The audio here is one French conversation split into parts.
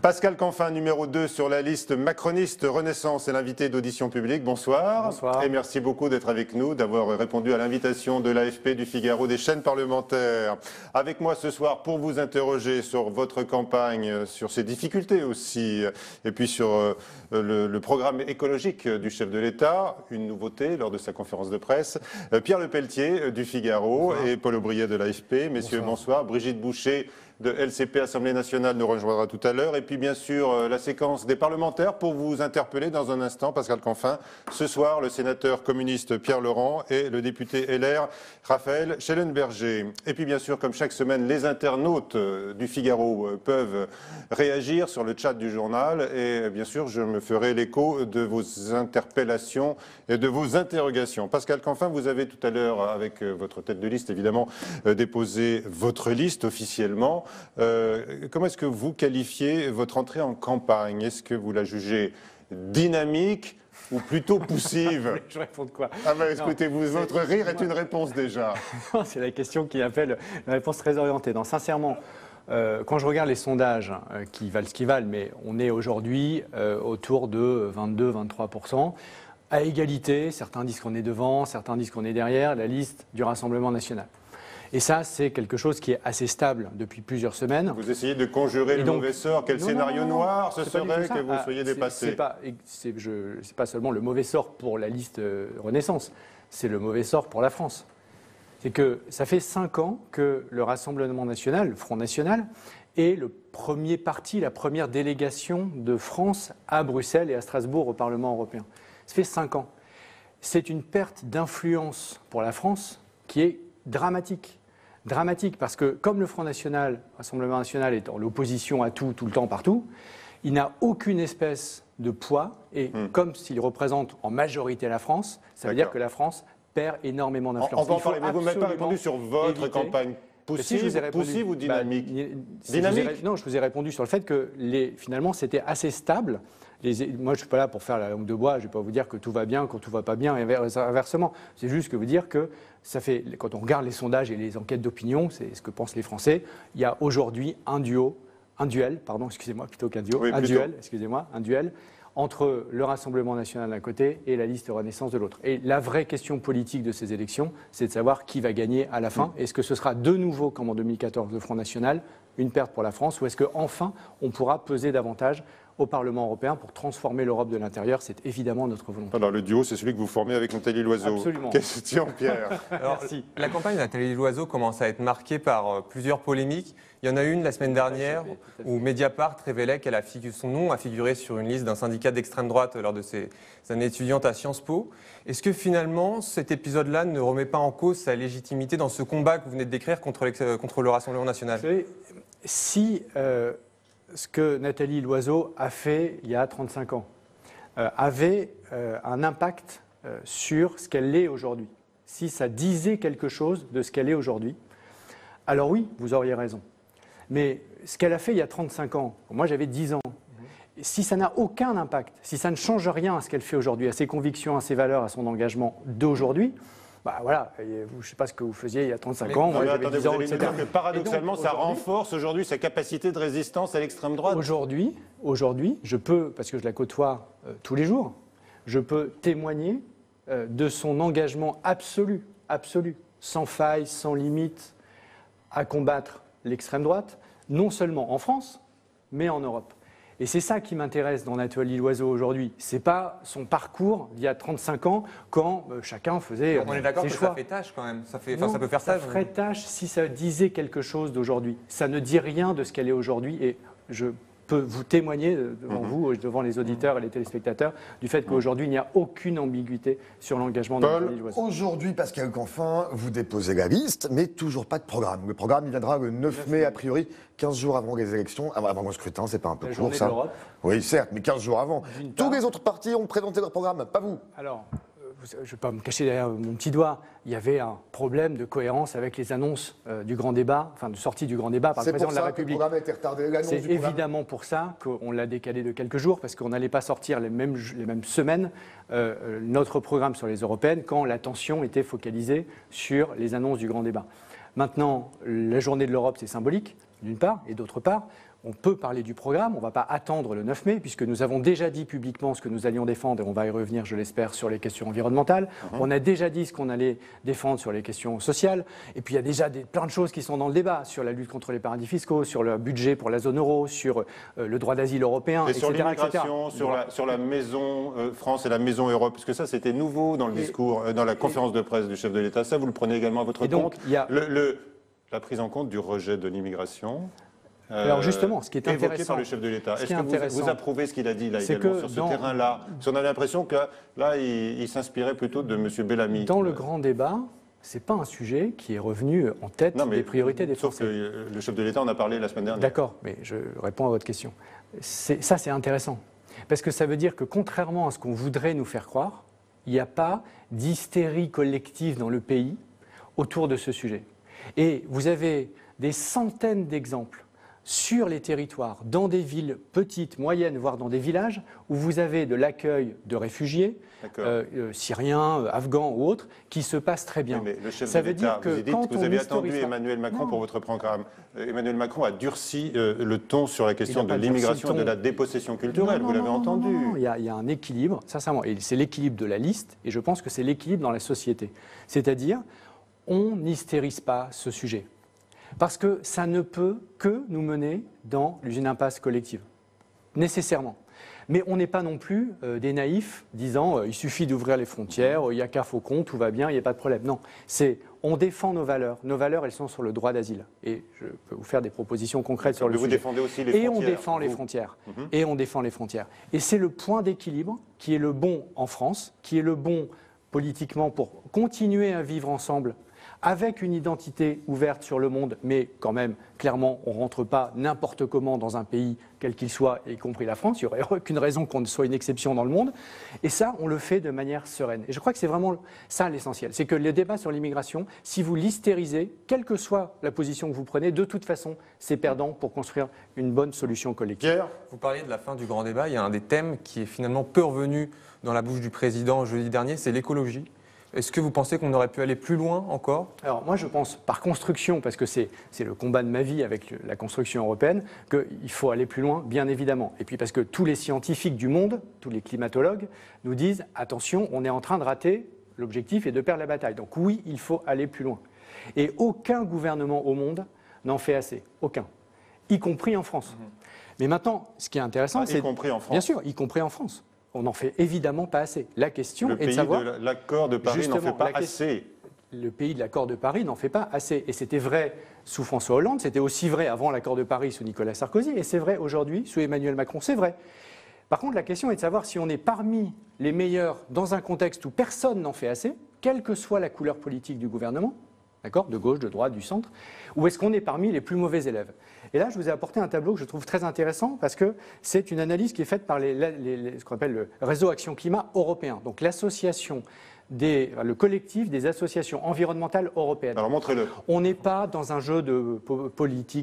Pascal Canfin, numéro 2 sur la liste macroniste Renaissance est l'invité d'audition publique. Bonsoir. Bonsoir. Et merci beaucoup d'être avec nous, d'avoir répondu à l'invitation de l'AFP, du Figaro, des chaînes parlementaires. Avec moi ce soir pour vous interroger sur votre campagne, sur ses difficultés aussi, et puis sur le programme écologique du chef de l'État, une nouveauté lors de sa conférence de presse. Pierre Lepelletier du Figaro. Bonsoir. Et Paul Aubriet de l'AFP. Messieurs, bonsoir. Brigitte Boucher de LCP, Assemblée nationale, nous rejoindra tout à l'heure. Et puis bien sûr la séquence des parlementaires pour vous interpeller dans un instant, Pascal Canfin. Ce soir, le sénateur communiste Pierre Laurent et le député LR Raphaël Schellenberger. Et puis bien sûr, comme chaque semaine, les internautes du Figaro peuvent réagir sur le chat du journal. Et bien sûr, je me ferai l'écho de vos interpellations et de vos interrogations. Pascal Canfin, vous avez tout à l'heure, avec votre tête de liste évidemment, déposé votre liste officiellement. Comment est-ce que vous qualifiez votre entrée en campagne? Est-ce que vous la jugez dynamique ou plutôt poussive? Je réponds de quoi? Ah ben écoutez, votre rire est une réponse déjà. C'est la question qui appelle une réponse très orientée. Non, sincèrement, quand je regarde les sondages qui valent ce qu'ils valent, mais on est aujourd'hui autour de 22-23%, à égalité. Certains disent qu'on est devant, certains disent qu'on est derrière la liste du Rassemblement national. Et ça, c'est quelque chose qui est assez stable depuis plusieurs semaines. Vous essayez de conjurer le mauvais sort. Quel scénario noir ce serait que vous soyez dépassé? C'est pas seulement le mauvais sort pour la liste Renaissance, c'est le mauvais sort pour la France. C'est que ça fait 5 ans que le Rassemblement national, le Front national, est le premier parti, la première délégation de France à Bruxelles et à Strasbourg au Parlement européen. Ça fait 5 ans. C'est une perte d'influence pour la France qui est dramatique. Dramatique parce que comme le Front national, le Rassemblement national est en l'opposition à tout, tout le temps, partout, il n'a aucune espèce de poids et comme s'il représente en majorité la France, ça veut dire que la France perd énormément d'influence. On va en parler, mais vous ne m'avez pas répondu sur votre campagne. Poussive ou dynamique? Dynamique. Non, je vous ai répondu sur le fait que finalement c'était assez stable. Moi, je ne suis pas là pour faire la langue de bois, je ne vais pas vous dire que tout va bien, quand tout ne va pas bien, et inversement. C'est juste que vous dire que ça fait, quand on regarde les sondages et les enquêtes d'opinion, c'est ce que pensent les Français, il y a aujourd'hui un duel entre le Rassemblement national d'un côté et la liste Renaissance de l'autre. Et la vraie question politique de ces élections, c'est de savoir qui va gagner à la fin. Est-ce que ce sera de nouveau, comme en 2014, le Front national, une perte pour la France, ou est-ce qu'enfin, on pourra peser davantage au Parlement européen pour transformer l'Europe de l'intérieur? C'est évidemment notre volonté. Alors le duo, c'est celui que vous formez avec Nathalie Loiseau. Absolument. Question, Pierre. Alors, merci. La campagne de Nathalie Loiseau commence à être marquée par plusieurs polémiques. Il y en a une la semaine dernière où Mediapart révélait son nom a figuré sur une liste d'un syndicat d'extrême droite lors de ses années étudiantes à Sciences Po. Est-ce que finalement cet épisode-là ne remet pas en cause sa légitimité dans ce combat que vous venez de décrire contre le Rassemblement national? Vous savez, si ce que Nathalie Loiseau a fait il y a 35 ans avait un impact sur ce qu'elle est aujourd'hui, si ça disait quelque chose de ce qu'elle est aujourd'hui, alors oui, vous auriez raison. Mais ce qu'elle a fait il y a 35 ans, moi j'avais 10 ans, si ça n'a aucun impact, si ça ne change rien à ce qu'elle fait aujourd'hui, à ses convictions, à ses valeurs, à son engagement d'aujourd'hui, bah voilà, je ne sais pas ce que vous faisiez il y a 35 ans, moi j'avais 10 ans, etc. Que paradoxalement, ça renforce aujourd'hui sa capacité de résistance à l'extrême droite. Aujourd'hui, je peux, parce que je la côtoie tous les jours, je peux témoigner de son engagement absolu, sans faille, sans limite, à combattre l'extrême droite, non seulement en France, mais en Europe. Et c'est ça qui m'intéresse dans Nathalie Loiseau aujourd'hui. Ce n'est pas son parcours d'il y a 35 ans quand chacun faisait ses choix. On est d'accord que ça fait tâche quand même. Ça peut faire ça ferait tâche si ça disait quelque chose d'aujourd'hui. Ça ne dit rien de ce qu'elle est aujourd'hui et je peux vous témoigner devant vous, devant les auditeurs et les téléspectateurs, du fait qu'aujourd'hui, il n'y a aucune ambiguïté sur l'engagement de Nathalie Loiseau. Aujourd'hui, Pascal Canfin, vous déposez la liste, mais toujours pas de programme. Le programme, il viendra le 9 mai, a priori, 15 jours avant les élections, avant le scrutin, c'est pas un peu court, ça? Oui, certes, mais 15 jours avant. Tous les autres partis ont présenté leur programme, pas vous. Alors, je ne vais pas me cacher derrière mon petit doigt, il y avait un problème de cohérence avec les annonces du grand débat, enfin de sortie du grand débat par le président de la République. C'est pour ça que le programme a été retardé. C'est évidemment pour ça qu'on l'a décalé de quelques jours, parce qu'on n'allait pas sortir les mêmes semaines notre programme sur les européennes quand l'attention était focalisée sur les annonces du grand débat. Maintenant, la journée de l'Europe, c'est symbolique, d'une part, et d'autre part, on peut parler du programme, on ne va pas attendre le 9 mai, puisque nous avons déjà dit publiquement ce que nous allions défendre, et on va y revenir, je l'espère, sur les questions environnementales. On a déjà dit ce qu'on allait défendre sur les questions sociales, et puis il y a déjà plein de choses qui sont dans le débat, sur la lutte contre les paradis fiscaux, sur le budget pour la zone euro, sur le droit d'asile européen, etc. Sur l'immigration, sur la maison France et la maison Europe, parce que ça c'était nouveau dans le discours, dans la conférence de presse du chef de l'État, ça vous le prenez également à votre compte. La prise en compte du rejet de l'immigration. Alors justement, ce qui est intéressant, évoqué par le chef de l'État. Est-ce que vous approuvez ce qu'il a dit là également sur ce terrain-là? Parce qu'on a l'impression que là, il s'inspirait plutôt de M. Bellamy. Dans le grand débat, ce n'est pas un sujet qui est revenu en tête des priorités des Français. Sauf que le chef de l'État en a parlé la semaine dernière. D'accord, mais je réponds à votre question. Ça, c'est intéressant. Parce que ça veut dire que contrairement à ce qu'on voudrait nous faire croire, il n'y a pas d'hystérie collective dans le pays autour de ce sujet. Et vous avez des centaines d'exemples sur les territoires, dans des villes petites, moyennes, voire dans des villages, où vous avez de l'accueil de réfugiés, syriens, afghans ou autres, qui se passe très bien. Oui, mais le chef de l'État, vous avez attendu Emmanuel Macron pour votre programme. Emmanuel Macron a durci le ton sur la question de l'immigration et de la dépossession culturelle, vous l'avez entendu. Non, il y a un équilibre, sincèrement, et c'est l'équilibre de la liste, et je pense que c'est l'équilibre dans la société. C'est-à-dire, on n'hystérise pas ce sujet. Parce que ça ne peut que nous mener dans une impasse collective, nécessairement. Mais on n'est pas non plus des naïfs disant il suffit d'ouvrir les frontières, il n'y a qu'un faucon, tout va bien, il n'y a pas de problème. Non, on défend nos valeurs. Nos valeurs, elles sont sur le droit d'asile. Et je peux vous faire des propositions concrètes sur le sujet. Vous défendez aussi les frontières. Et on défend les frontières. Et on défend les frontières. Et c'est le point d'équilibre qui est le bon en France, qui est le bon politiquement pour continuer à vivre ensemble avec une identité ouverte sur le monde, mais quand même, clairement, on ne rentre pas n'importe comment dans un pays, quel qu'il soit, y compris la France. Il n'y aurait aucune raison qu'on ne soit une exception dans le monde. Et ça, on le fait de manière sereine. Et je crois que c'est vraiment ça l'essentiel. C'est que le débat sur l'immigration, si vous l'hystérisez, quelle que soit la position que vous prenez, de toute façon, c'est perdant pour construire une bonne solution collective. Pierre, vous parliez de la fin du grand débat. Il y a un des thèmes qui est finalement peu revenu dans la bouche du président jeudi dernier, c'est l'écologie. Est-ce que vous pensez qu'on aurait pu aller plus loin encore? Alors moi je pense par construction, parce que c'est le combat de ma vie avec la construction européenne, qu'il faut aller plus loin, bien évidemment. Et puis parce que tous les scientifiques du monde, tous les climatologues, nous disent attention, on est en train de rater l'objectif et de perdre la bataille. Donc oui, il faut aller plus loin. Et aucun gouvernement au monde n'en fait assez. Aucun. Y compris en France. Mais maintenant, ce qui est intéressant, c'est... Y compris en France. Bien sûr, y compris en France. On n'en fait évidemment pas assez. La question est de savoir... Le pays de l'accord de Paris n'en fait pas assez. Le pays de l'accord de Paris n'en fait pas assez. Et c'était vrai sous François Hollande, c'était aussi vrai avant l'accord de Paris sous Nicolas Sarkozy, et c'est vrai aujourd'hui sous Emmanuel Macron, c'est vrai. Par contre, la question est de savoir si on est parmi les meilleurs dans un contexte où personne n'en fait assez, quelle que soit la couleur politique du gouvernement, d'accord, de gauche, de droite, du centre, ou est-ce qu'on est parmi les plus mauvais élèves? Et là, je vous ai apporté un tableau que je trouve très intéressant parce que c'est une analyse qui est faite par ce qu'on appelle le réseau Action Climat européen, donc l'association, le collectif des associations environnementales européennes. Alors montrez-le. On n'est pas dans un jeu de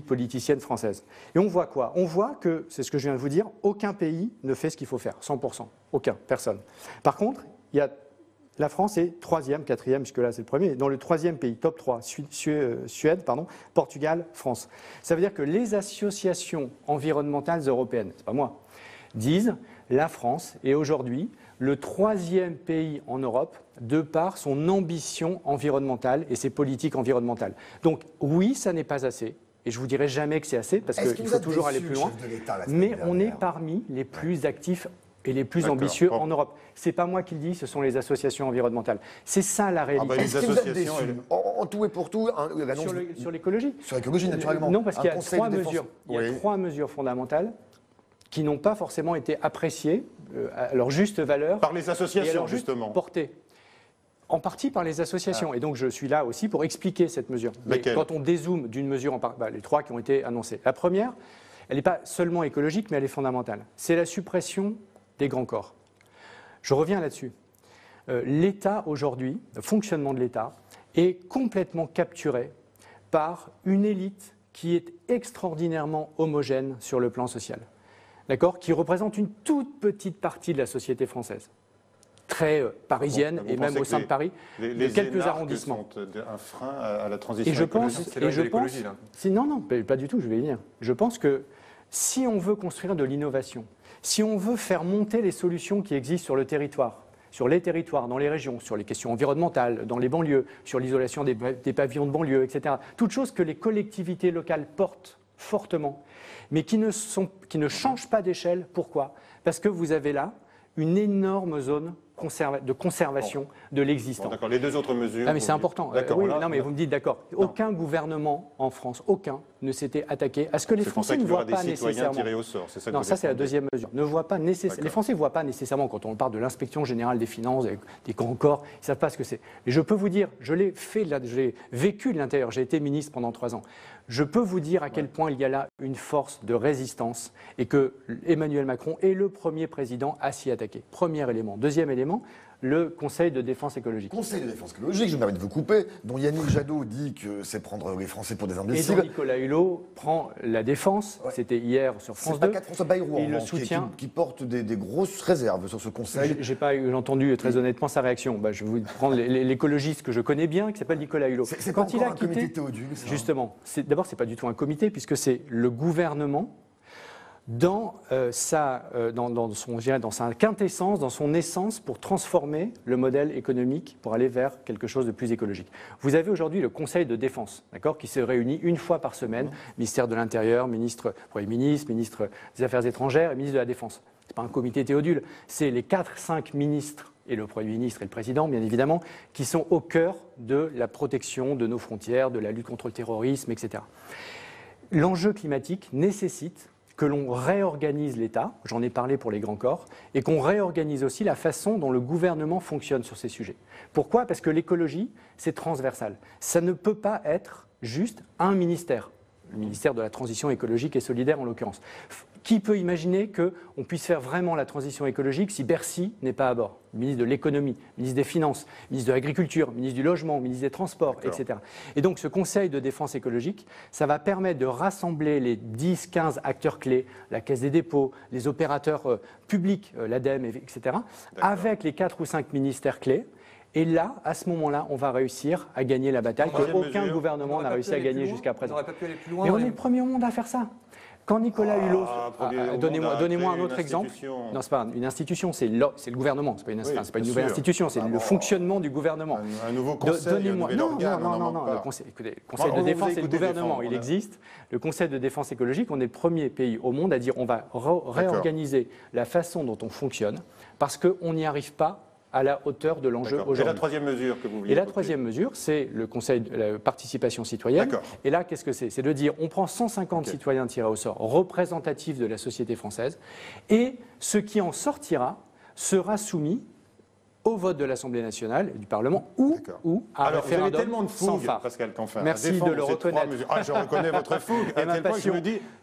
politicienne française. Et on voit quoi? On voit que, c'est ce que je viens de vous dire, aucun pays ne fait ce qu'il faut faire, 100%. Aucun, personne. Par contre, la France est 3e, 4e, puisque là c'est le premier, dans le 3e pays, top 3, Suède, Portugal, France. Ça veut dire que les associations environnementales européennes, c'est pas moi, disent la France est aujourd'hui le 3e pays en Europe de par son ambition environnementale et ses politiques environnementales. Donc oui, ça n'est pas assez. Et je ne vous dirai jamais que c'est assez, parce qu'il faut toujours aller plus loin. Mais on est parmi les plus actifs et les plus ambitieux en Europe. Ce n'est pas moi qui le dis, ce sont les associations environnementales. C'est ça la réalité. Les associations, en tout et pour tout, sur l'écologie. Sur l'écologie, naturellement. Non, parce qu'il y a trois mesures. Il y a 3 mesures fondamentales qui n'ont pas forcément été appréciées à leur juste valeur. Par les associations, et à leur justement. Portée. En partie par les associations. Et donc je suis là aussi pour expliquer cette mesure. Mais quand on dézoome d'une mesure, les 3 qui ont été annoncées. La première, elle n'est pas seulement écologique, mais elle est fondamentale. C'est la suppression des grands corps. Je reviens là-dessus. L'État aujourd'hui, le fonctionnement de l'État, est complètement capturé par une élite qui est extraordinairement homogène sur le plan social, d'accord, qui représente une toute petite partie de la société française, très parisienne et même au sein de Paris, les quelques arrondissements. Sont un frein à la transition et je écologique. pense, non, pas du tout, je vais y venir. Je pense que si on veut construire de l'innovation, si on veut faire monter les solutions qui existent sur le territoire, sur les territoires, dans les régions, sur les questions environnementales, dans les banlieues, sur l'isolation des pavillons de banlieue, etc. Toutes choses que les collectivités locales portent fortement, mais qui ne changent pas d'échelle. Pourquoi? Parce que vous avez là une énorme zone de conservation de l'existant. Bon, d'accord, les deux autres mesures. Ah mais c'est important. Oui, là, non mais vous me dites d'accord. Aucun gouvernement en France, aucun, ne s'était attaqué à ce que les Français ne voient pas nécessairement. Tirés au sort, c'est ça que non, ça c'est la deuxième mesure. Ne voient pas nécessairement. Les Français ne voient pas nécessairement quand on parle de l'inspection générale des finances, des grands corps, ils ne savent pas ce que c'est. Mais je peux vous dire, je l'ai vécu de l'intérieur. J'ai été ministre pendant 3 ans. Je peux vous dire à quel point il y a là une force de résistance et que Emmanuel Macron est le premier président à s'y attaquer. Premier élément. Deuxième élément, le Conseil de défense écologique. Conseil de défense écologique, je me permets de vous couper, dont Yannick Jadot dit que c'est prendre les Français pour des imbéciles. Et dont Nicolas Hulot prend la défense, c'était hier sur France 2. C'est François Bayrou et le soutien qui porte des grosses réserves sur ce Conseil. J'ai pas entendu très honnêtement sa réaction. Je vais vous prendre l'écologiste que je connais bien, qui s'appelle Nicolas Hulot. C'est quand il a quitté, comité Théodule, justement, d'abord c'est pas du tout un comité puisque c'est le gouvernement dans sa quintessence, dans son essence, pour transformer le modèle économique, pour aller vers quelque chose de plus écologique. Vous avez aujourd'hui le Conseil de défense, d'accord, qui se réunit une fois par semaine, ministère de l'Intérieur, Premier ministre, ministre des Affaires étrangères et ministre de la Défense. Ce n'est pas un comité Théodule, c'est les 4-5 ministres et le Premier ministre et le Président, bien évidemment, qui sont au cœur de la protection de nos frontières, de la lutte contre le terrorisme, etc. L'enjeu climatique nécessite que l'on réorganise l'État, j'en ai parlé pour les grands corps, et qu'on réorganise aussi la façon dont le gouvernement fonctionne sur ces sujets. Pourquoi? Parce que l'écologie, c'est transversal. Ça ne peut pas être juste un ministère, le ministère de la Transition écologique et solidaire en l'occurrence. Qui peut imaginer qu'on puisse faire vraiment la transition écologique si Bercy n'est pas à bord? Ministre de l'économie, ministre des finances, ministre de l'agriculture, ministre du logement, ministre des transports, etc. Et donc ce Conseil de défense écologique, ça va permettre de rassembler les 10-15 acteurs clés, la Caisse des dépôts, les opérateurs publics, l'ADEME, etc., avec les 4 ou 5 ministères clés. Et là, à ce moment-là, on va réussir à gagner la bataille qu'aucun gouvernement n'a réussi à gagner jusqu'à présent. Mais on est le premier au monde à faire ça. Quand Nicolas Hulot, donnez-moi un autre exemple. Non, c'est pas une institution, c'est le gouvernement. C'est pas une nouvelle institution, c'est le fonctionnement du gouvernement. Un nouveau conseil, un nouvel organe. Non. Le conseil de défense et le gouvernement, il existe. Le Conseil de défense écologique, on est le premier pays au monde à dire on va réorganiser la façon dont on fonctionne parce qu'on n'y arrive pas à la hauteur de l'enjeu aujourd'hui. Et la troisième mesure que vous vouliez Et la troisième mesure, c'est le Conseil de la participation citoyenne. Et là, qu'est-ce que c'est? C'est de dire, on prend 150 citoyens tirés au sort, représentatifs de la société française, et ce qui en sortira sera soumis au vote de l'Assemblée nationale et du Parlement ou à un référendum. Vous avez tellement de sans fougue, phare. Pascal Canfin. Merci de le reconnaître. Je reconnais votre fougue. Et ma passion.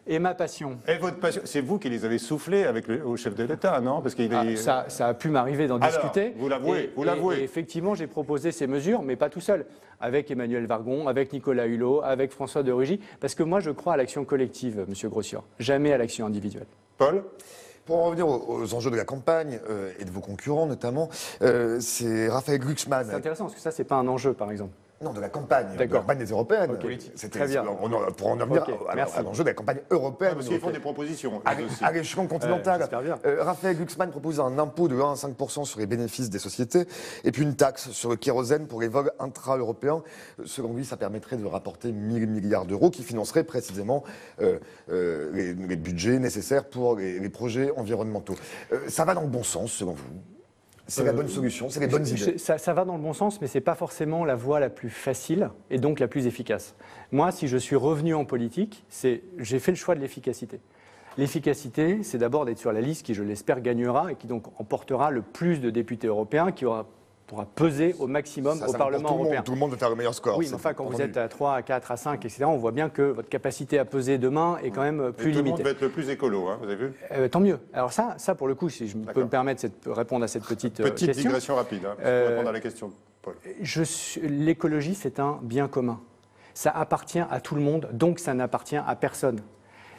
Et ma passion. Et votre passion. C'est vous qui les avez soufflés au chef de l'État, non? Parce qu'il ça a pu m'arriver d'en discuter. Vous l'avouez. Et effectivement, j'ai proposé ces mesures, mais pas tout seul. Avec Emmanuel Vargon, avec Nicolas Hulot, avec François de Rugy. Parce que moi, je crois à l'action collective, Monsieur Grossior. Jamais à l'action individuelle. Paul? Pour en revenir aux enjeux de la campagne et de vos concurrents notamment, c'est Raphaël Glucksmann. C'est intéressant parce que ça, c'est pas un enjeu, par exemple. Non, de la campagne des européennes. C'était très bien. Pour en revenir à l'enjeu de la campagne européenne. Parce qu'ils font des propositions. À l'échelon continental. Raphaël Glucksmann propose un impôt de 1 à 5% sur les bénéfices des sociétés et puis une taxe sur le kérosène pour les vols intra-européens. Selon lui, ça permettrait de rapporter 1 000 milliards d'euros qui financeraient précisément les budgets nécessaires pour les projets environnementaux. Ça va dans le bon sens, selon vous? C'est la bonne solution, c'est les bonnes idées. Ça va dans le bon sens, mais ce n'est pas forcément la voie la plus facile et donc la plus efficace. Moi, si je suis revenu en politique, j'ai fait le choix de l'efficacité. L'efficacité, c'est d'abord d'être sur la liste qui, je l'espère, gagnera et qui donc emportera le plus de députés européens, qui pourra peser au maximum au Parlement européen. Tout le monde veut faire le meilleur score. Oui, mais enfin, quand vous êtes à 3, à 4, à 5, etc., on voit bien que votre capacité à peser demain est quand même plus limitée. Tout le monde va être le plus écolo, vous avez vu? Tant mieux. Alors ça, pour le coup, si je peux me permettre de répondre à cette petite question. Petite digression rapide, pour répondre à la question de Paul. L'écologie, c'est un bien commun. Ça appartient à tout le monde, donc ça n'appartient à personne.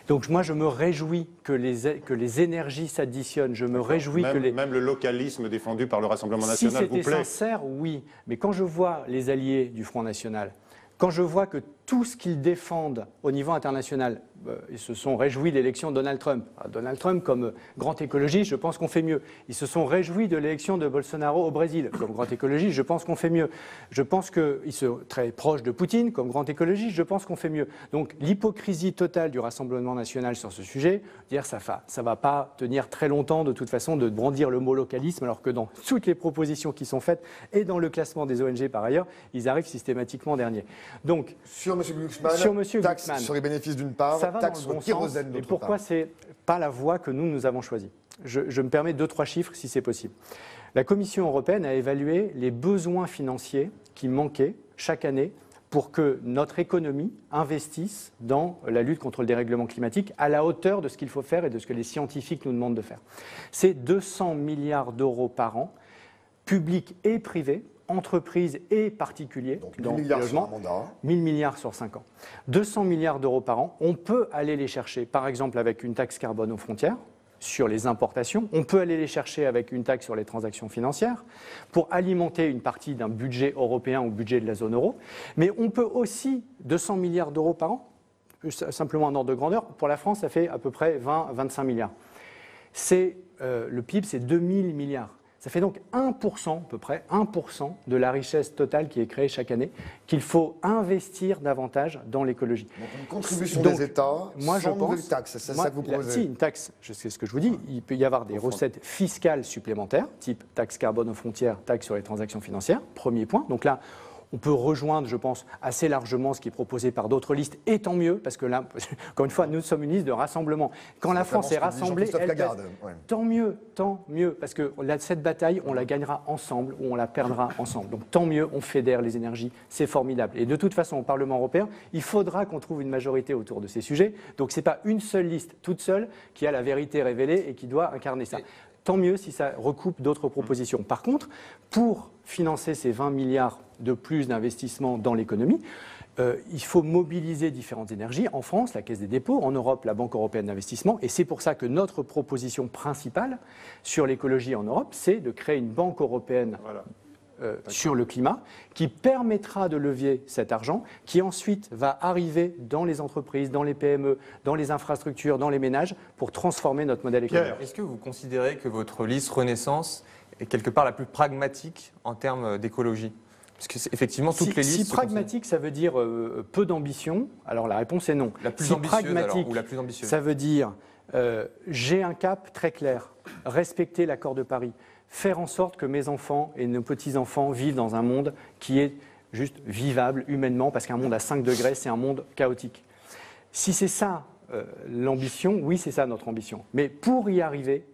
Donc moi, je me réjouis que les énergies s'additionnent. Je me réjouis même le localisme défendu par le Rassemblement national vous plaît? Si c'était sincère, oui. Mais quand je vois les alliés du Front National, quand je vois que tout ce qu'ils défendent au niveau international. Ils se sont réjouis de l'élection de Donald Trump. Donald Trump, comme grand écologiste, je pense qu'on fait mieux. Ils se sont réjouis de l'élection de Bolsonaro au Brésil. Comme grand écologiste, je pense qu'on fait mieux. Je pense qu'ils sont très proches de Poutine. Comme grand écologiste, je pense qu'on fait mieux. Donc l'hypocrisie totale du Rassemblement national sur ce sujet, dire ça va pas tenir très longtemps de toute façon de brandir le mot localisme, alors que dans toutes les propositions qui sont faites et dans le classement des ONG par ailleurs, ils arrivent systématiquement derniers. Donc sur M. Glucksmann, taxe sur les bénéfices d'une part, ça va taxe dans le bon sur le sens. kérosène Et d'autre pourquoi part. c'est pas la voie que nous avons choisie? Je me permets 2-3 chiffres si c'est possible. La Commission européenne a évalué les besoins financiers qui manquaient chaque année pour que notre économie investisse dans la lutte contre le dérèglement climatique à la hauteur de ce qu'il faut faire et de ce que les scientifiques nous demandent de faire. C'est 200 milliards d'euros par an, publics et privés, entreprises et particuliers. Donc dans 1000 le milliards sur un logement, mandat. 1000 milliards sur 5 ans. 200 milliards d'euros par an, on peut aller les chercher, par exemple avec une taxe carbone aux frontières, sur les importations. On peut aller les chercher avec une taxe sur les transactions financières pour alimenter une partie d'un budget européen ou budget de la zone euro. Mais on peut aussi, 200 milliards d'euros par an, simplement un ordre de grandeur, pour la France, ça fait à peu près 20-25 milliards. Le PIB, c'est 2000 milliards. Ça fait donc 1%, à peu près 1% de la richesse totale qui est créée chaque année, qu'il faut investir davantage dans l'écologie. Donc une contribution Donc, des États moi, sans je nouvelle pense, taxe, c'est ça que vous proposez? Si, une taxe, c'est ce que je vous dis, il peut y avoir des recettes fiscales supplémentaires, type taxe carbone aux frontières, taxe sur les transactions financières, premier point. Donc là, on peut rejoindre, je pense, assez largement ce qui est proposé par d'autres listes, et tant mieux, parce que là, encore une fois, nous sommes une liste de rassemblement. Quand la France est rassemblée, elle pèse. Ouais. Tant mieux, parce que cette bataille, on la gagnera ensemble ou on la perdra ensemble. Donc tant mieux, on fédère les énergies, c'est formidable. Et de toute façon, au Parlement européen, il faudra qu'on trouve une majorité autour de ces sujets. Donc ce n'est pas une seule liste, toute seule, qui a la vérité révélée et qui doit incarner ça. Tant mieux si ça recoupe d'autres propositions. Par contre, pour financer ces 20 milliards de plus d'investissements dans l'économie, il faut mobiliser différentes énergies. En France, la Caisse des dépôts, en Europe, la Banque européenne d'investissement. Et c'est pour ça que notre proposition principale sur l'écologie en Europe, c'est de créer une banque européenne sur le climat qui permettra de levier cet argent, qui ensuite va arriver dans les entreprises, dans les PME, dans les infrastructures, dans les ménages, pour transformer notre modèle économique. Est-ce que vous considérez que votre liste Renaissance est quelque part la plus pragmatique en termes d'écologie? Parce que effectivement, toutes les listes. Si pragmatique, ça veut dire peu d'ambition, alors la réponse est non. La plus si ambitieuse, pragmatique, alors, ou la plus ambitieuse. Ça veut dire j'ai un cap très clair, respecter l'accord de Paris, faire en sorte que mes enfants et nos petits-enfants vivent dans un monde qui est juste vivable humainement, parce qu'un monde à 5 degrés, c'est un monde chaotique. Si c'est ça l'ambition, oui, c'est ça notre ambition. Mais pour y arriver,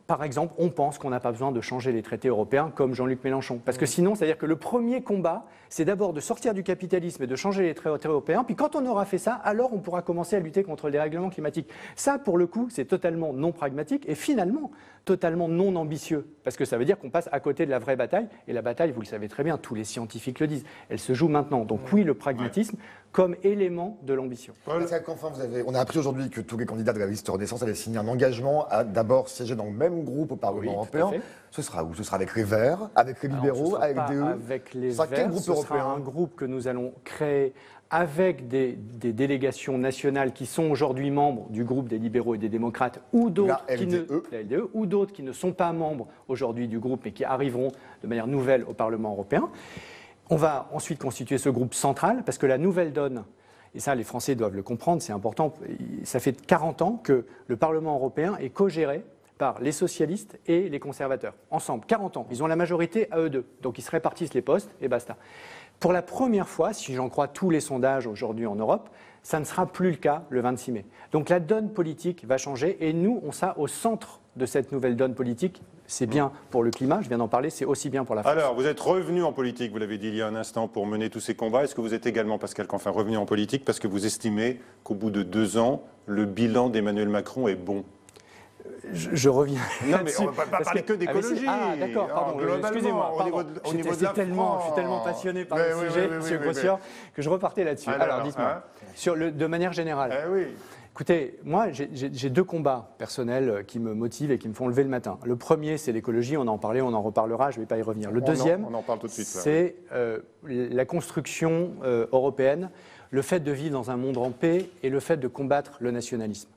par exemple, on pense qu'on n'a pas besoin de changer les traités européens comme Jean-Luc Mélenchon. Parce que sinon, c'est-à-dire que le premier combat, c'est d'abord de sortir du capitalisme et de changer les traités européens. Puis quand on aura fait ça, alors on pourra commencer à lutter contre le dérèglement climatique. Ça, pour le coup, c'est totalement non pragmatique et finalement totalement non ambitieux. Parce que ça veut dire qu'on passe à côté de la vraie bataille. Et la bataille, vous le savez très bien, tous les scientifiques le disent, elle se joue maintenant. Donc oui, le pragmatisme comme élément de l'ambition. Pascal Canfin, on a appris aujourd'hui que tous les candidats de la liste Renaissance avaient signé un engagement à d'abord siéger dans le même groupe au Parlement européen. Ce sera où? Ce sera avec les Verts, avec les libéraux, avec DE? Avec les Verts, ce sera un groupe que nous allons créer avec des délégations nationales qui sont aujourd'hui membres du groupe des libéraux et des démocrates ou d'autres qui ne sont pas membres aujourd'hui du groupe mais qui arriveront de manière nouvelle au Parlement européen. On va ensuite constituer ce groupe central parce que la nouvelle donne, et ça les Français doivent le comprendre, c'est important, ça fait 40 ans que le Parlement européen est co-géré par les socialistes et les conservateurs, ensemble, 40 ans. Ils ont la majorité à eux deux, donc ils se répartissent les postes et basta. Pour la première fois, si j'en crois tous les sondages aujourd'hui en Europe, ça ne sera plus le cas le 26 mai. Donc la donne politique va changer et nous, on sera au centre de cette nouvelle donne politique. C'est bien pour le climat, je viens d'en parler, c'est aussi bien pour la France. Alors, vous êtes revenu en politique, vous l'avez dit il y a un instant, pour mener tous ces combats. Est-ce que vous êtes également, Pascal Canfin, revenu en politique parce que vous estimez qu'au bout de 2 ans, le bilan d'Emmanuel Macron est bon? Je reviens. Non, mais on ne va pas parler que d'écologie. Ah, d'accord, pardon. Excusez-moi. Je suis tellement passionné par le sujet, M. Grossière, que je repartais là-dessus. Alors, dites-moi, de manière générale. Écoutez, moi, j'ai 2 combats personnels qui me motivent et qui me font lever le matin. Le premier, c'est l'écologie. On en parlait, on en reparlera, je ne vais pas y revenir. Le deuxième, on en parle tout de suite, c'est la construction européenne le fait de vivre dans un monde en paix et le fait de combattre le nationalisme.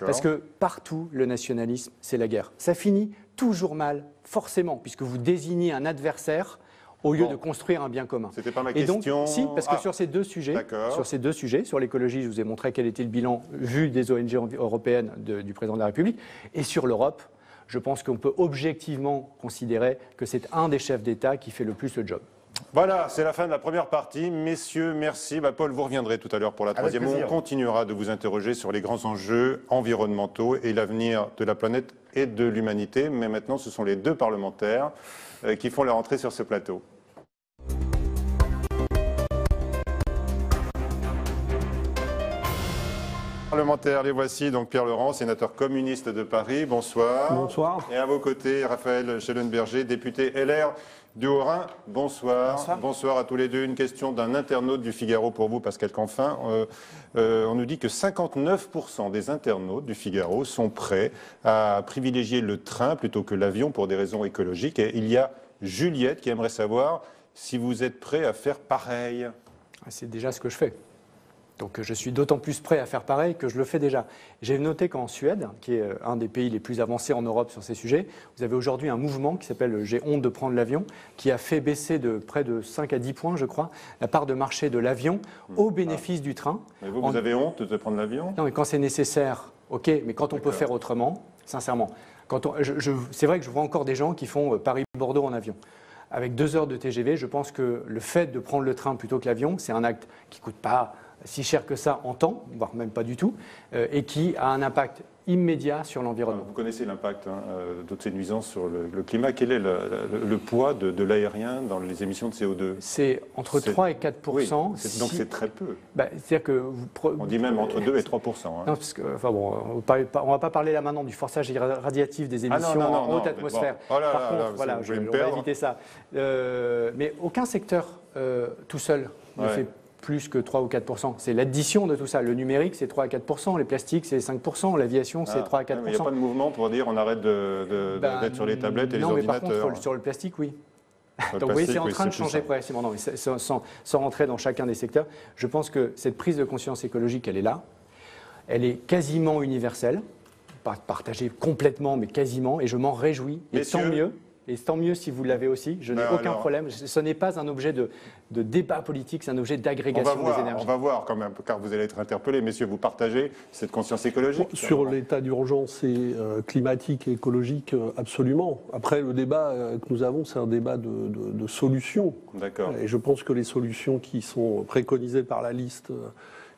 Parce que partout, le nationalisme, c'est la guerre. Ça finit toujours mal, forcément, puisque vous désignez un adversaire au lieu de construire un bien commun. C'était pas ma question. question. Si, parce que sur ces deux sujets, sur l'écologie, je vous ai montré quel était le bilan vu des ONG européennes du président de la République, et sur l'Europe, je pense qu'on peut objectivement considérer que c'est un des chefs d'État qui fait le plus le job. Voilà, c'est la fin de la première partie. Messieurs, merci. Paul, vous reviendrez tout à l'heure pour la troisième. On continuera de vous interroger sur les grands enjeux environnementaux et l'avenir de la planète et de l'humanité. Mais maintenant, ce sont les deux parlementaires qui font leur entrée sur ce plateau. Parlementaires, les voici. Donc Pierre Laurent, sénateur communiste de Paris. Bonsoir. Bonsoir. Et à vos côtés, Raphaël Schellenberger, député LR du Haut-Rhin. Bonsoir. Bonsoir. Bonsoir à tous les deux. Une question d'un internaute du Figaro pour vous, Pascal Canfin. On nous dit que 59% des internautes du Figaro sont prêts à privilégier le train plutôt que l'avion pour des raisons écologiques. Et il y a Juliette qui aimerait savoir si vous êtes prêt à faire pareil. C'est déjà ce que je fais. Donc je suis d'autant plus prêt à faire pareil que je le fais déjà. J'ai noté qu'en Suède, qui est un des pays les plus avancés en Europe sur ces sujets, vous avez aujourd'hui un mouvement qui s'appelle « J'ai honte de prendre l'avion », qui a fait baisser de près de 5 à 10 points, je crois, la part de marché de l'avion au bénéfice du train. Mais vous avez honte de prendre l'avion? Non, mais quand c'est nécessaire, ok, mais quand on peut faire autrement, sincèrement, c'est vrai que je vois encore des gens qui font Paris-Bordeaux en avion. Avec 2 heures de TGV, je pense que le fait de prendre le train plutôt que l'avion, c'est un acte qui ne coûte pas si cher que ça en temps, voire même pas du tout, et qui a un impact immédiat sur l'environnement. Vous connaissez l'impact de toutes ces nuisances sur le climat. Quel est le poids de l'aérien dans les émissions de CO2? C'est entre 3 et 4%. Oui, donc c'est très peu. C'est-à-dire que on dit même entre 2 et 3%. Hein. Non, parce que, enfin bon, on ne va pas parler là maintenant du forçage radiatif des émissions en haute atmosphère. Bon. Oh là, Par contre, là, voilà, on va éviter ça. Mais aucun secteur tout seul ne fait plus que 3 ou 4%. C'est l'addition de tout ça. Le numérique, c'est 3 à 4%. Les plastiques, c'est 5%. L'aviation, c'est 3 à 4%. Il n'y a pas de mouvement pour dire on arrête d'être sur les tablettes et les ordinateurs. Non, mais par contre, sur le plastique, oui. Donc oui, c'est en train de changer progressivement. Non, mais sans rentrer dans chacun des secteurs, je pense que cette prise de conscience écologique, elle est là. Elle est quasiment universelle. Pas partagée complètement, mais quasiment. Et je m'en réjouis. Et tant mieux. Et tant mieux si vous l'avez aussi, je n'ai aucun problème. Ce n'est pas un objet de débat politique, c'est un objet d'agrégation des énergies. On va voir quand même, car vous allez être interpellés. Messieurs, vous partagez cette conscience écologique? Sur l'état d'urgence climatique et écologique, absolument. Après, le débat que nous avons, c'est un débat de solutions. D'accord. Et je pense que les solutions qui sont préconisées par la liste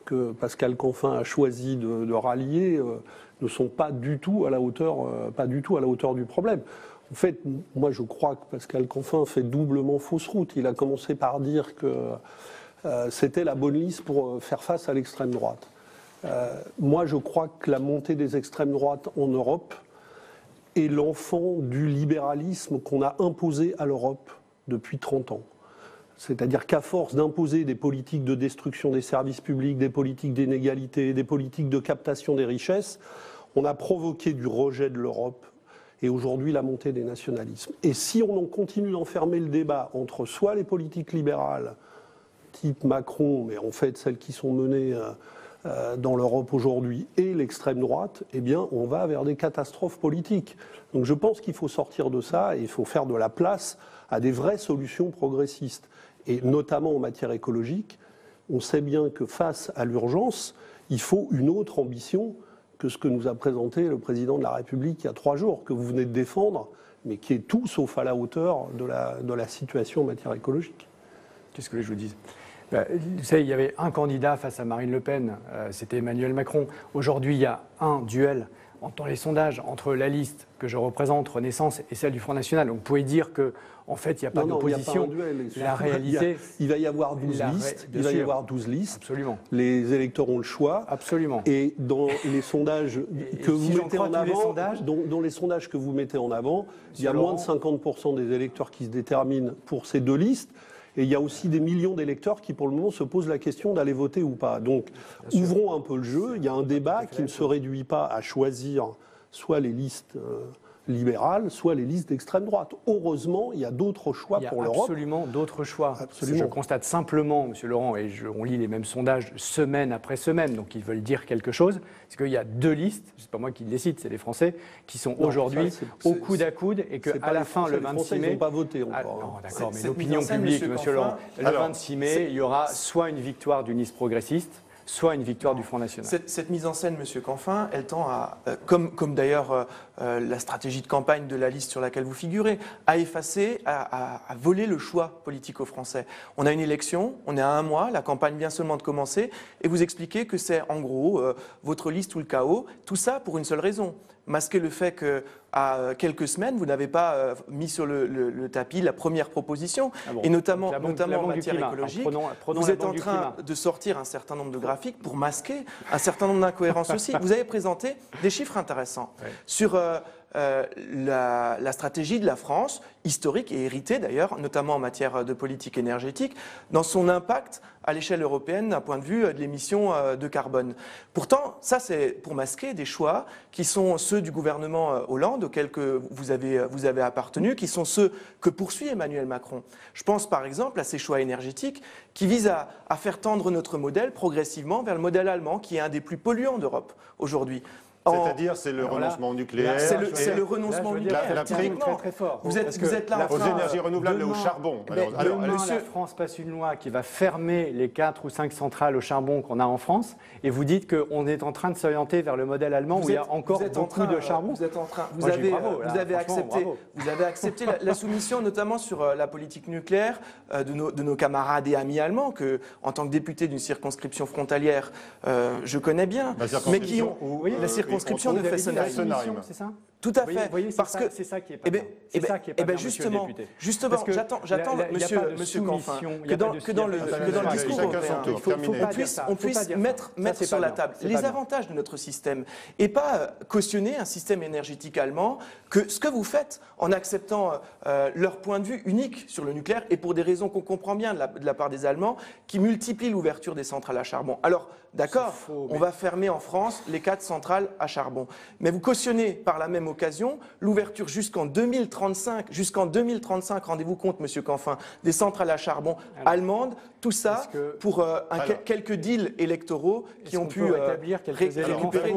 que Pascal Canfin a choisi de rallier ne sont pas du tout à la hauteur du problème. En fait, moi je crois que Pascal Canfin fait doublement fausse route. Il a commencé par dire que c'était la bonne liste pour faire face à l'extrême droite. Moi je crois que la montée des extrêmes droites en Europe est l'enfant du libéralisme qu'on a imposé à l'Europe depuis 30 ans. C'est-à-dire qu'à force d'imposer des politiques de destruction des services publics, des politiques d'inégalité, des politiques de captation des richesses, on a provoqué du rejet de l'Europe et aujourd'hui la montée des nationalismes. Et si on continue d'enfermer le débat entre soit les politiques libérales, type Macron, mais en fait celles qui sont menées dans l'Europe aujourd'hui, et l'extrême droite, eh bien on va vers des catastrophes politiques. Donc je pense qu'il faut sortir de ça et il faut faire de la place à des vraies solutions progressistes. Et notamment en matière écologique, on sait bien que face à l'urgence, il faut une autre ambition que ce que nous a présenté le président de la République il y a 3 jours, que vous venez de défendre, mais qui est tout sauf à la hauteur de la situation en matière écologique. Qu'est-ce que je vous dise? Vous savez, il y avait un candidat face à Marine Le Pen, c'était Emmanuel Macron. Aujourd'hui, il y a un duel dans les sondages entre la liste que je représente, Renaissance, et celle du Front National. Donc vous pouvez dire que en fait, il n'y a pas d'opposition. La réalité, il va y avoir 12 listes. Il va y avoir 12 listes. Absolument. Les électeurs ont le choix. Absolument. Et dans les sondages que vous mettez en avant, dans les sondages que vous mettez en avant, il y a moins de 50% des électeurs qui se déterminent pour ces 2 listes. Et il y a aussi des millions d'électeurs qui, pour le moment, se posent la question d'aller voter ou pas. Donc, ouvrons un peu le jeu. Il y a un débat qui ne se réduit pas à choisir soit les listes libérales, soit les listes d'extrême droite. Heureusement, il y a d'autres choix pour l'Europe. Absolument d'autres choix. Absolument. Je constate simplement, Monsieur Laurent, et on lit les mêmes sondages semaine après semaine, donc ils veulent dire quelque chose, c'est qu'il y a deux listes, c'est pas moi qui le décide, c'est les Français, qui sont aujourd'hui au coude à coude, et qu'à la fin, le 26 mai... Ils n'ont pas voté encore. Non, d'accord, mais l'opinion publique, Monsieur Laurent, le 26 mai, il y aura soit une victoire d'une liste progressiste, soit une victoire du Front National. Cette mise en scène, Monsieur Canfin, elle tend à, comme d'ailleurs la stratégie de campagne de la liste sur laquelle vous figurez, à effacer, à voler le choix politique aux Français. On a une élection, on est à 1 mois, la campagne vient seulement de commencer, et vous expliquez que c'est en gros votre liste ou le chaos, tout ça pour une seule raison. Masquer le fait qu'à quelques semaines, vous n'avez pas mis sur le tapis la première proposition, et notamment en matière écologique. Vous êtes en train de sortir un certain nombre de graphiques pour masquer un certain nombre d'incohérences aussi. Vous avez présenté des chiffres intéressants sur la stratégie de la France, historique et héritée d'ailleurs, notamment en matière de politique énergétique, dans son impact à l'échelle européenne d'un point de vue de l'émission de carbone. Pourtant, ça c'est pour masquer des choix qui sont ceux du gouvernement Hollande, auquel vous avez appartenu, qui sont ceux que poursuit Emmanuel Macron. Je pense par exemple à ces choix énergétiques qui visent à faire tendre notre modèle progressivement vers le modèle allemand, qui est un des plus polluants d'Europe aujourd'hui. C'est-à-dire, c'est le renoncement au nucléaire. C'est le renoncement au nucléaire. Très fort. Vous êtes là aux énergies renouvelables et au charbon. Demain, la France passe une loi qui va fermer les 4 ou 5 centrales au charbon qu'on a en France, et vous dites qu'on est en train de s'orienter vers le modèle allemand où il y a encore beaucoup de charbon. Vous avez accepté la soumission, notamment sur la politique nucléaire de nos camarades et amis allemands, que, en tant que député d'une circonscription frontalière, je connais bien, mais qui ont la circonscription de Fessenheim, c'est ça ? Tout à fait, parce que c'est ça qui est pas bien. Justement, j'attends, Monsieur Canfin, que dans le discours européen, on puisse mettre sur la table les avantages de notre système et pas cautionner un système énergétique allemand, que ce que vous faites en acceptant leur point de vue unique sur le nucléaire, et pour des raisons qu'on comprend bien de la part des Allemands, qui multiplient l'ouverture des centrales à charbon. Alors, d'accord, on va fermer en France les 4 centrales à charbon, mais vous cautionnez par la même occasion l'ouverture jusqu'en 2035, rendez-vous compte, Monsieur Canfin, des centrales à charbon allemandes, tout ça pour quelques deals électoraux qui ont pu récupérer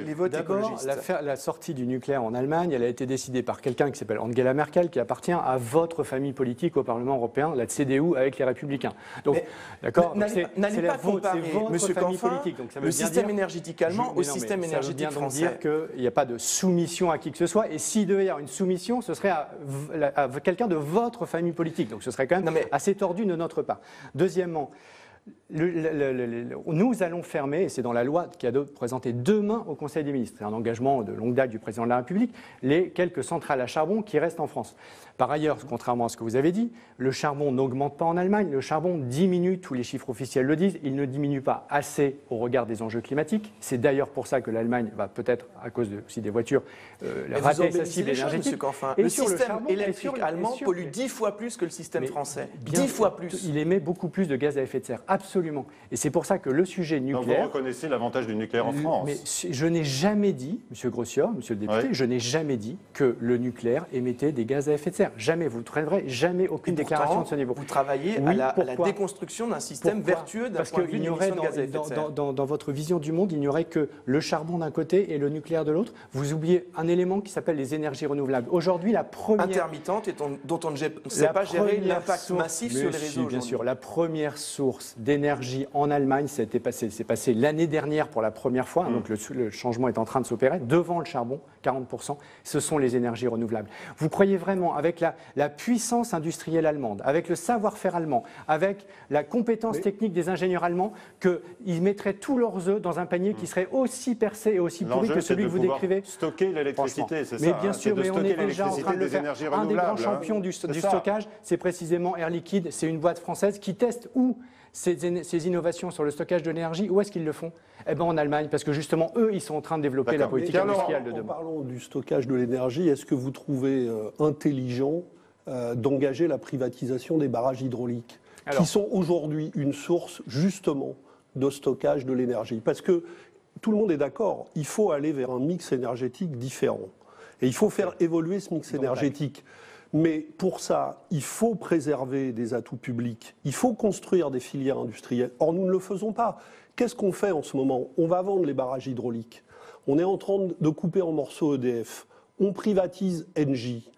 les votes écologistes. D'abord, la sortie du nucléaire en Allemagne, elle a été décidée par quelqu'un qui s'appelle Angela Merkel, qui appartient à votre famille politique au Parlement européen, la CDU avec les Républicains. Donc, d'accord, n'allez pas comparer, Monsieur Canfin, le système énergétique allemand au système énergétique français. Ça veut bien dire qu'il n'y a pas de soumission à qui que ce soit, et s'il devait y avoir une soumission, ce serait à quelqu'un de votre famille politique. Donc ce serait quand même assez tordu de notre part. Deuxièmement, nous allons fermer, et c'est dans la loi qui est présentée demain au Conseil des ministres, c'est un engagement de longue date du Président de la République, les quelques centrales à charbon qui restent en France. Par ailleurs, contrairement à ce que vous avez dit, le charbon n'augmente pas en Allemagne, le charbon diminue, tous les chiffres officiels le disent, il ne diminue pas assez au regard des enjeux climatiques. C'est d'ailleurs pour ça que l'Allemagne va peut-être, à cause aussi des voitures, rater sa cible énergétique. Le système électrique allemand pollue 10 fois plus que le système français. 10 fois plus. Il émet beaucoup plus de gaz à effet de serre, absolument. Et c'est pour ça que le sujet nucléaire... Donc vous reconnaissez l'avantage du nucléaire en France. Mais je n'ai jamais dit, Monsieur Grossia, Monsieur le député, je n'ai jamais dit que le nucléaire émettait des gaz à effet de serre. Jamais, vous ne trouverez jamais aucune déclaration de ce niveau. Vous travaillez à la déconstruction d'un système vertueux d'un point de vue d'émission de gaz à effet de serre. Dans votre vision du monde, il n'y aurait que le charbon d'un côté et le nucléaire de l'autre. Vous oubliez un élément qui s'appelle les énergies renouvelables. Aujourd'hui, la première... intermittente et dont on ne sait pas gérer l'impact massif sur les réseaux. Bien sûr, la première source d'énergie en Allemagne, c'est passé l'année dernière pour la première fois, donc le changement est en train de s'opérer, devant le charbon, 40%, ce sont les énergies renouvelables. Vous croyez vraiment, avec la puissance industrielle allemande, avec le savoir-faire allemand, avec la compétence technique des ingénieurs allemands, qu'ils mettraient tous leurs œufs dans un panier qui serait aussi percé et aussi pourri que celui que vous décrivez? Stocker l'électricité, c'est ça. Mais bien sûr, mais on est déjà en train de le faire. Un des grands champions du stockage, c'est précisément Air Liquide, c'est une boîte française qui teste où ces innovations sur le stockage de l'énergie, où est-ce qu'ils le font? Eh bien en Allemagne, parce que justement, eux, ils sont en train de développer la politique industrielle de demain. En parlant du stockage de l'énergie, est-ce que vous trouvez intelligent d'engager la privatisation des barrages hydrauliques, qui sont aujourd'hui une source, justement, de stockage de l'énergie? Parce que tout le monde est d'accord, il faut aller vers un mix énergétique différent. Et il faut faire évoluer ce mix énergétique. Mais pour ça, il faut préserver des atouts publics, il faut construire des filières industrielles. Or, nous ne le faisons pas. Qu'est-ce qu'on fait en ce moment? On va vendre les barrages hydrauliques. On est en train de couper en morceaux EDF. On privatise Engie.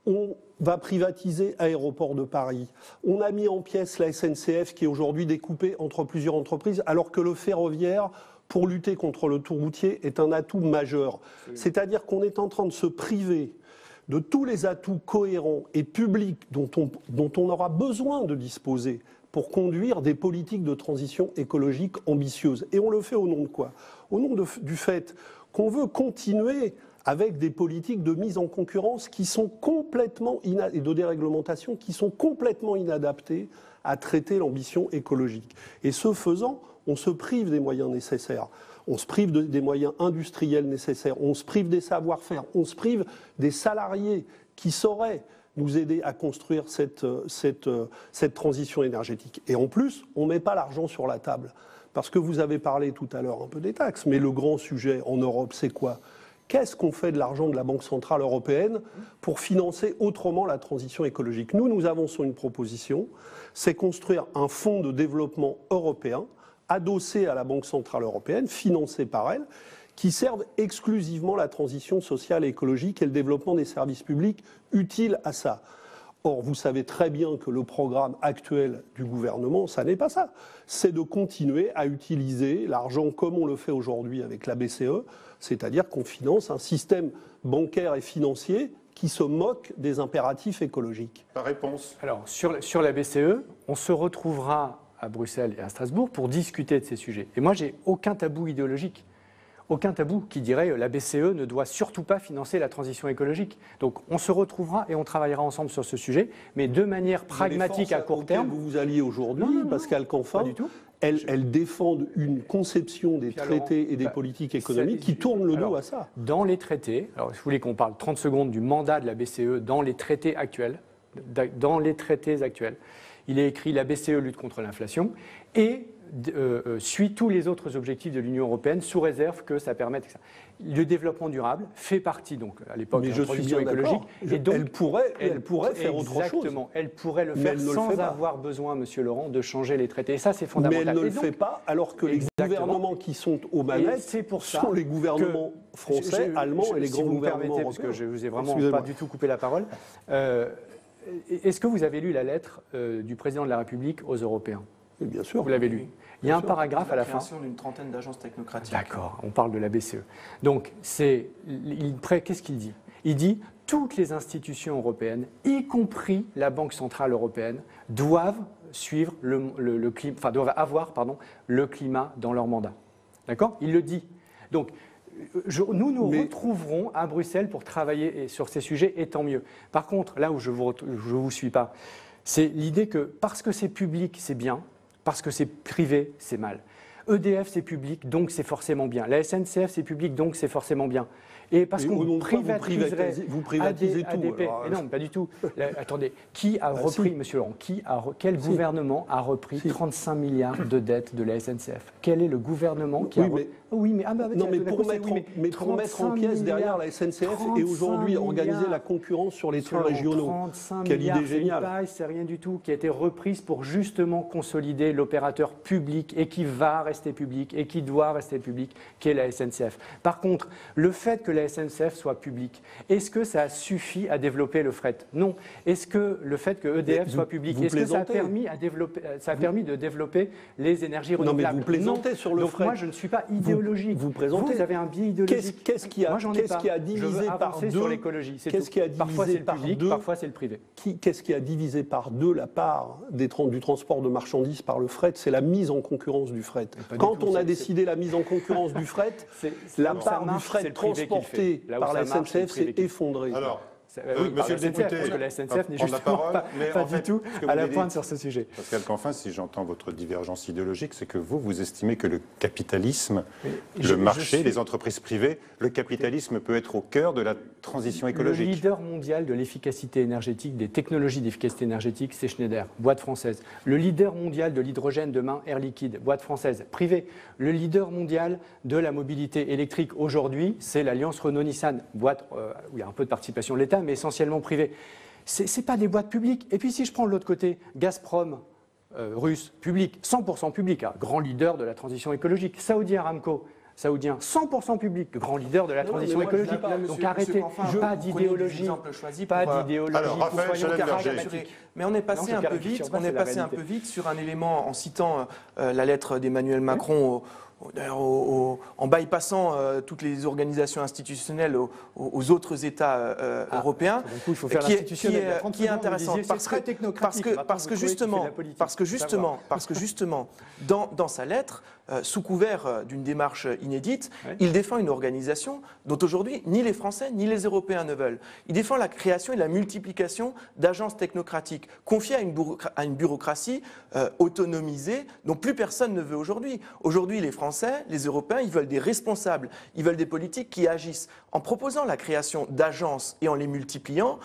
On va privatiser Aéroports de Paris. On a mis en pièces la SNCF qui est aujourd'hui découpée entre plusieurs entreprises, alors que le ferroviaire, pour lutter contre le tout-routier, est un atout majeur. C'est-à-dire qu'on est en train de se priver de tous les atouts cohérents et publics dont on aura besoin de disposer pour conduire des politiques de transition écologique ambitieuses. Et on le fait au nom de quoi? Au nom du fait qu'on veut continuer avec des politiques de mise en concurrence qui sont complètement et de déréglementation qui sont complètement inadaptées à traiter l'ambition écologique. Et ce faisant, on se prive des moyens nécessaires. On se prive des moyens industriels nécessaires, on se prive des savoir-faire, on se prive des salariés qui sauraient nous aider à construire cette transition énergétique. Et en plus, on ne met pas l'argent sur la table. Parce que vous avez parlé tout à l'heure un peu des taxes, mais le grand sujet en Europe, c'est quoi? Qu'est-ce qu'on fait de l'argent de la Banque Centrale Européenne pour financer autrement la transition écologique? Nous avançons une proposition, c'est construire un fonds de développement européen adossé à la Banque Centrale Européenne, financé par elle, qui servent exclusivement la transition sociale et écologique et le développement des services publics utiles à ça. Or, vous savez très bien que le programme actuel du gouvernement, ça n'est pas ça. C'est de continuer à utiliser l'argent comme on le fait aujourd'hui avec la BCE, c'est-à-dire qu'on finance un système bancaire et financier qui se moque des impératifs écologiques. La réponse? Alors, sur la BCE, on se retrouvera à Bruxelles et à Strasbourg pour discuter de ces sujets. Et moi, j'ai aucun tabou idéologique. Aucun tabou qui dirait la BCE ne doit surtout pas financer la transition écologique. Donc on se retrouvera et on travaillera ensemble sur ce sujet, mais de manière pragmatique à court terme. Vous vous alliez aujourd'hui, Pascal Canfin, pas du tout. Elles défendent une conception des traités et des politiques économiques qui tournent le dos à ça. Dans les traités, alors je voulais qu'on parle 30 secondes du mandat de la BCE dans les traités actuels. Il est écrit la BCE lutte contre l'inflation et suit tous les autres objectifs de l'Union européenne sous réserve que ça permette. Le développement durable fait partie, donc à l'époque de la transition écologique. Et donc, elle pourrait faire autre chose. Exactement, elle pourrait le faire sans avoir besoin, Monsieur Laurent, de changer les traités. Et ça, c'est fondamental. Mais elle ne le fait pas, alors que les gouvernements qui sont aux manettes sont les gouvernements français, allemands et les grands gouvernements européens. Parce que je vous ai vraiment pas du tout coupé la parole. Est-ce que vous avez lu la lettre du président de la République aux Européens? Oui, bien sûr. Vous l'avez lu. Il y a un paragraphe à la fin. La création d'une trentaine d'agences technocratiques. D'accord, on parle de la BCE. Donc, qu'est-ce qu'il dit? Il dit toutes les institutions européennes, y compris la Banque Centrale Européenne, doivent suivre doivent avoir le climat dans leur mandat. D'accord? Il le dit. Donc, nous retrouverons à Bruxelles pour travailler sur ces sujets, et tant mieux. Par contre, là où je ne vous suis pas, c'est l'idée que parce que c'est public, c'est bien, parce que c'est privé, c'est mal. EDF, c'est public, donc c'est forcément bien. La SNCF, c'est public, donc c'est forcément bien. Et parce qu'on privatiserait vous privatisez tout. ADP. Alors, non, pas du tout. Attendez, qui a repris, Monsieur Laurent, quel gouvernement a repris 35 milliards de dettes de la SNCF? Quel est le gouvernement qui a repris? Oui, mais pour mettre en pièces derrière la SNCF et aujourd'hui organiser la concurrence sur les trains régionaux. Quelle idée géniale. C'est rien du tout, qui a été reprise pour justement consolider l'opérateur public et qui va rester public et qui doit rester public, qui est la SNCF. Par contre, le fait que la SNCF soit publique, est-ce que ça suffit à développer le fret? Non. Est-ce que le fait que EDF soit public, est-ce que ça a permis de développer les énergies renouvelables? Non, mais vous plaisantez sur le fret. Moi, je ne suis pas idéologique. Vous avez un biais idéologique. Qu'est-ce qui a divisé par deux sur l'écologie? Parfois c'est le public, parfois c'est le privé. Qu'est-ce qui a divisé par deux la part du transport de marchandises par le fret? C'est la mise en concurrence du fret. Quand on a décidé la mise en concurrence du fret, la part du fret transporté par la SNCF s'est effondrée. Alors, Oui, Monsieur le député, parce que la SNCF n'est prendre la justement parole, mais pas en fait, du tout ce que à vous la dites, pointe sur ce sujet. Pascal Canfin, si j'entends votre divergence idéologique, c'est que vous estimez que le capitalisme, le marché, les entreprises privées, le capitalisme peut être au cœur de la transition écologique. Le leader mondial de l'efficacité énergétique, des technologies d'efficacité énergétique, c'est Schneider, boîte française. Le leader mondial de l'hydrogène demain, Air Liquide, boîte française, privée. Le leader mondial de la mobilité électrique aujourd'hui, c'est l'alliance Renault-Nissan, boîte où il y a un peu de participation de l'État, mais essentiellement privée. Ce n'est pas des boîtes publiques. Et puis si je prends de l'autre côté, Gazprom, russe, public, 100% public, grand leader de la transition écologique. Saudi Aramco, saoudien, 100% public, grand leader de la transition écologique. Donc arrêtez, pas d'idéologie, pas d'idéologie. Alors, Raphaël Schellenberger. Mais on est passé un peu vite. On est passé un peu vite sur un élément en citant la lettre d'Emmanuel Macron. En bypassant toutes les organisations institutionnelles aux autres États européens, coup, il faut faire qui est intéressant parce que justement, dans sa lettre, sous couvert d'une démarche inédite, il défend une organisation dont aujourd'hui ni les Français ni les Européens ne veulent. Il défend la création et la multiplication d'agences technocratiques confiées à une bureaucratie autonomisée dont plus personne ne veut aujourd'hui. Aujourd'hui, les Français, les Européens, ils veulent des responsables, ils veulent des politiques qui agissent. En proposant la création d'agences et en les multipliant,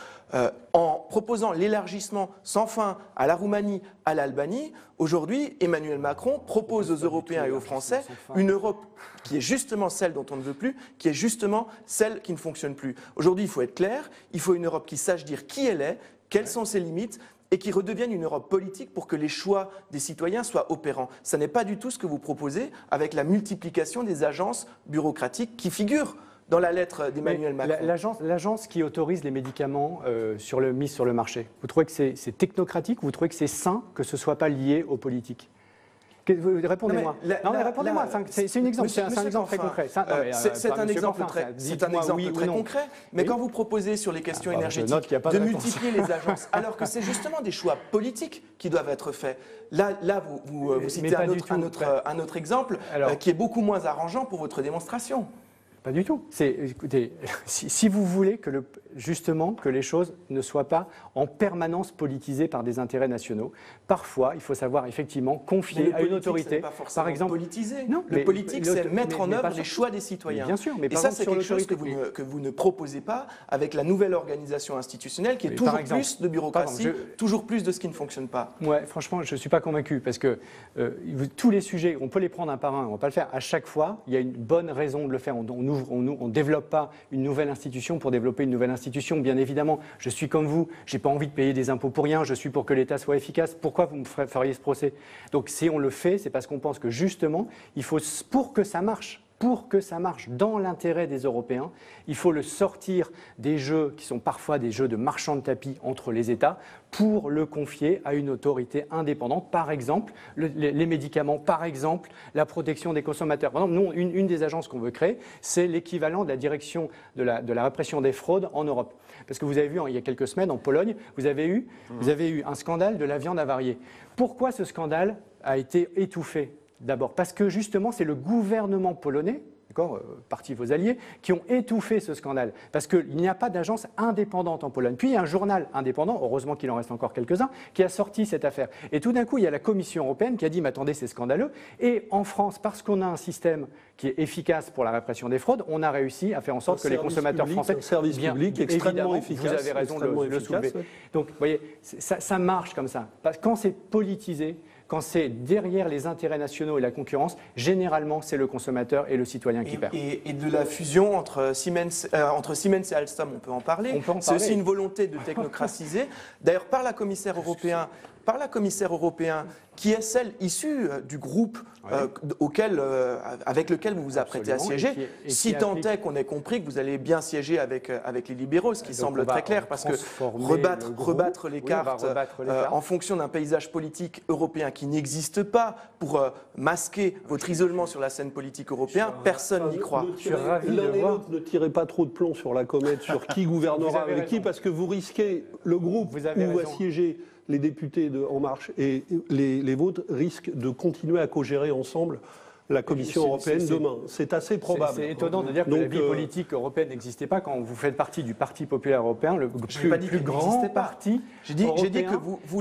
en proposant l'élargissement sans fin à la Roumanie, à l'Albanie, aujourd'hui, Emmanuel Macron propose aux Européens et aux Français une Europe qui est justement celle dont on ne veut plus, qui est justement celle qui ne fonctionne plus. Aujourd'hui, il faut être clair, il faut une Europe qui sache dire qui elle est, quelles sont ses limites, et qui redevienne une Europe politique pour que les choix des citoyens soient opérants. Ce n'est pas du tout ce que vous proposez avec la multiplication des agences bureaucratiques qui figurent dans la lettre d'Emmanuel Macron. L'agence qui autorise les médicaments mis sur le marché, vous trouvez que c'est technocratique ou vous trouvez que c'est sain que ce ne soit pas lié aux politiques? Répondez-moi. Répondez-moi. C'est un exemple très concret. C'est un exemple très concret. Mais quand vous proposez sur les questions énergétiques de multiplier les agences, alors que c'est justement des choix politiques qui doivent être faits, là vous citez un autre exemple qui est beaucoup moins arrangeant pour votre démonstration. Pas du tout. Écoutez, si vous voulez justement que les choses ne soient pas en permanence politisées par des intérêts nationaux, parfois il faut savoir effectivement confier à une autorité, par exemple, politisé. Non, le politique, c'est mettre en œuvre les choix des citoyens. Bien sûr, mais et ça, c'est quelque chose que vous ne proposez pas avec la nouvelle organisation institutionnelle qui est toujours plus de bureaucratie, toujours plus de ce qui ne fonctionne pas. Ouais, franchement, je ne suis pas convaincu parce que tous les sujets, on peut les prendre un par un, on ne va pas le faire. À chaque fois, il y a une bonne raison de le faire. On ne développe pas une nouvelle institution pour développer une nouvelle institution. Bien évidemment, je suis comme vous, je n'ai pas envie de payer des impôts pour rien, je suis pour que l'État soit efficace. Pourquoi vous me feriez ce procès? Donc si on le fait, c'est parce qu'on pense que justement, il faut, pour que ça marche dans l'intérêt des Européens, il faut le sortir des jeux qui sont parfois des jeux de marchand de tapis entre les États pour le confier à une autorité indépendante. Par exemple, les médicaments, par exemple, la protection des consommateurs. Par exemple, nous, une des agences qu'on veut créer, c'est l'équivalent de la direction de la répression des fraudes en Europe. Parce que vous avez vu, il y a quelques semaines, en Pologne, vous avez eu un scandale de la viande avariée. Pourquoi ce scandale a été étouffé? D'abord, parce que justement, c'est le gouvernement polonais, parti vos alliés, qui ont étouffé ce scandale. Parce qu'il n'y a pas d'agence indépendante en Pologne. Puis il y a un journal indépendant, heureusement qu'il en reste encore quelques-uns, qui a sorti cette affaire. Et tout d'un coup, il y a la Commission européenne qui a dit « mais attendez, c'est scandaleux ». Et en France, parce qu'on a un système qui est efficace pour la répression des fraudes, on a réussi à faire en sorte que les consommateurs français... Un service public extrêmement efficace. Vous avez raison de le soulever. Donc, vous voyez, ça marche comme ça. Quand c'est politisé, quand c'est derrière les intérêts nationaux et la concurrence, généralement, c'est le consommateur et le citoyen qui perd. Et de la fusion entre Siemens et Alstom, on peut en parler. C'est aussi une volonté de technocratiser. D'ailleurs, par la commissaire européenne, qui est celle issue du groupe avec lequel vous vous apprêtez à siéger, si tant est qu'on ait compris que vous allez bien siéger avec les libéraux, ce qui semble très clair, parce que rebattre les cartes en fonction d'un paysage politique européen qui n'existe pas pour masquer votre isolement sur la scène politique européenne, personne n'y croit. L'un et l'autre, ne tirez pas trop de plomb sur la comète, sur qui gouvernera avec qui, parce que vous risquez le groupe où va siéger les députés de En Marche et les vôtres risquent de continuer à co-gérer ensemble la Commission européenne demain. C'est assez probable. C'est étonnant de dire que la vie politique européenne n'existait pas quand vous faites partie du Parti populaire européen, le plus grand parti. J'ai dit que vous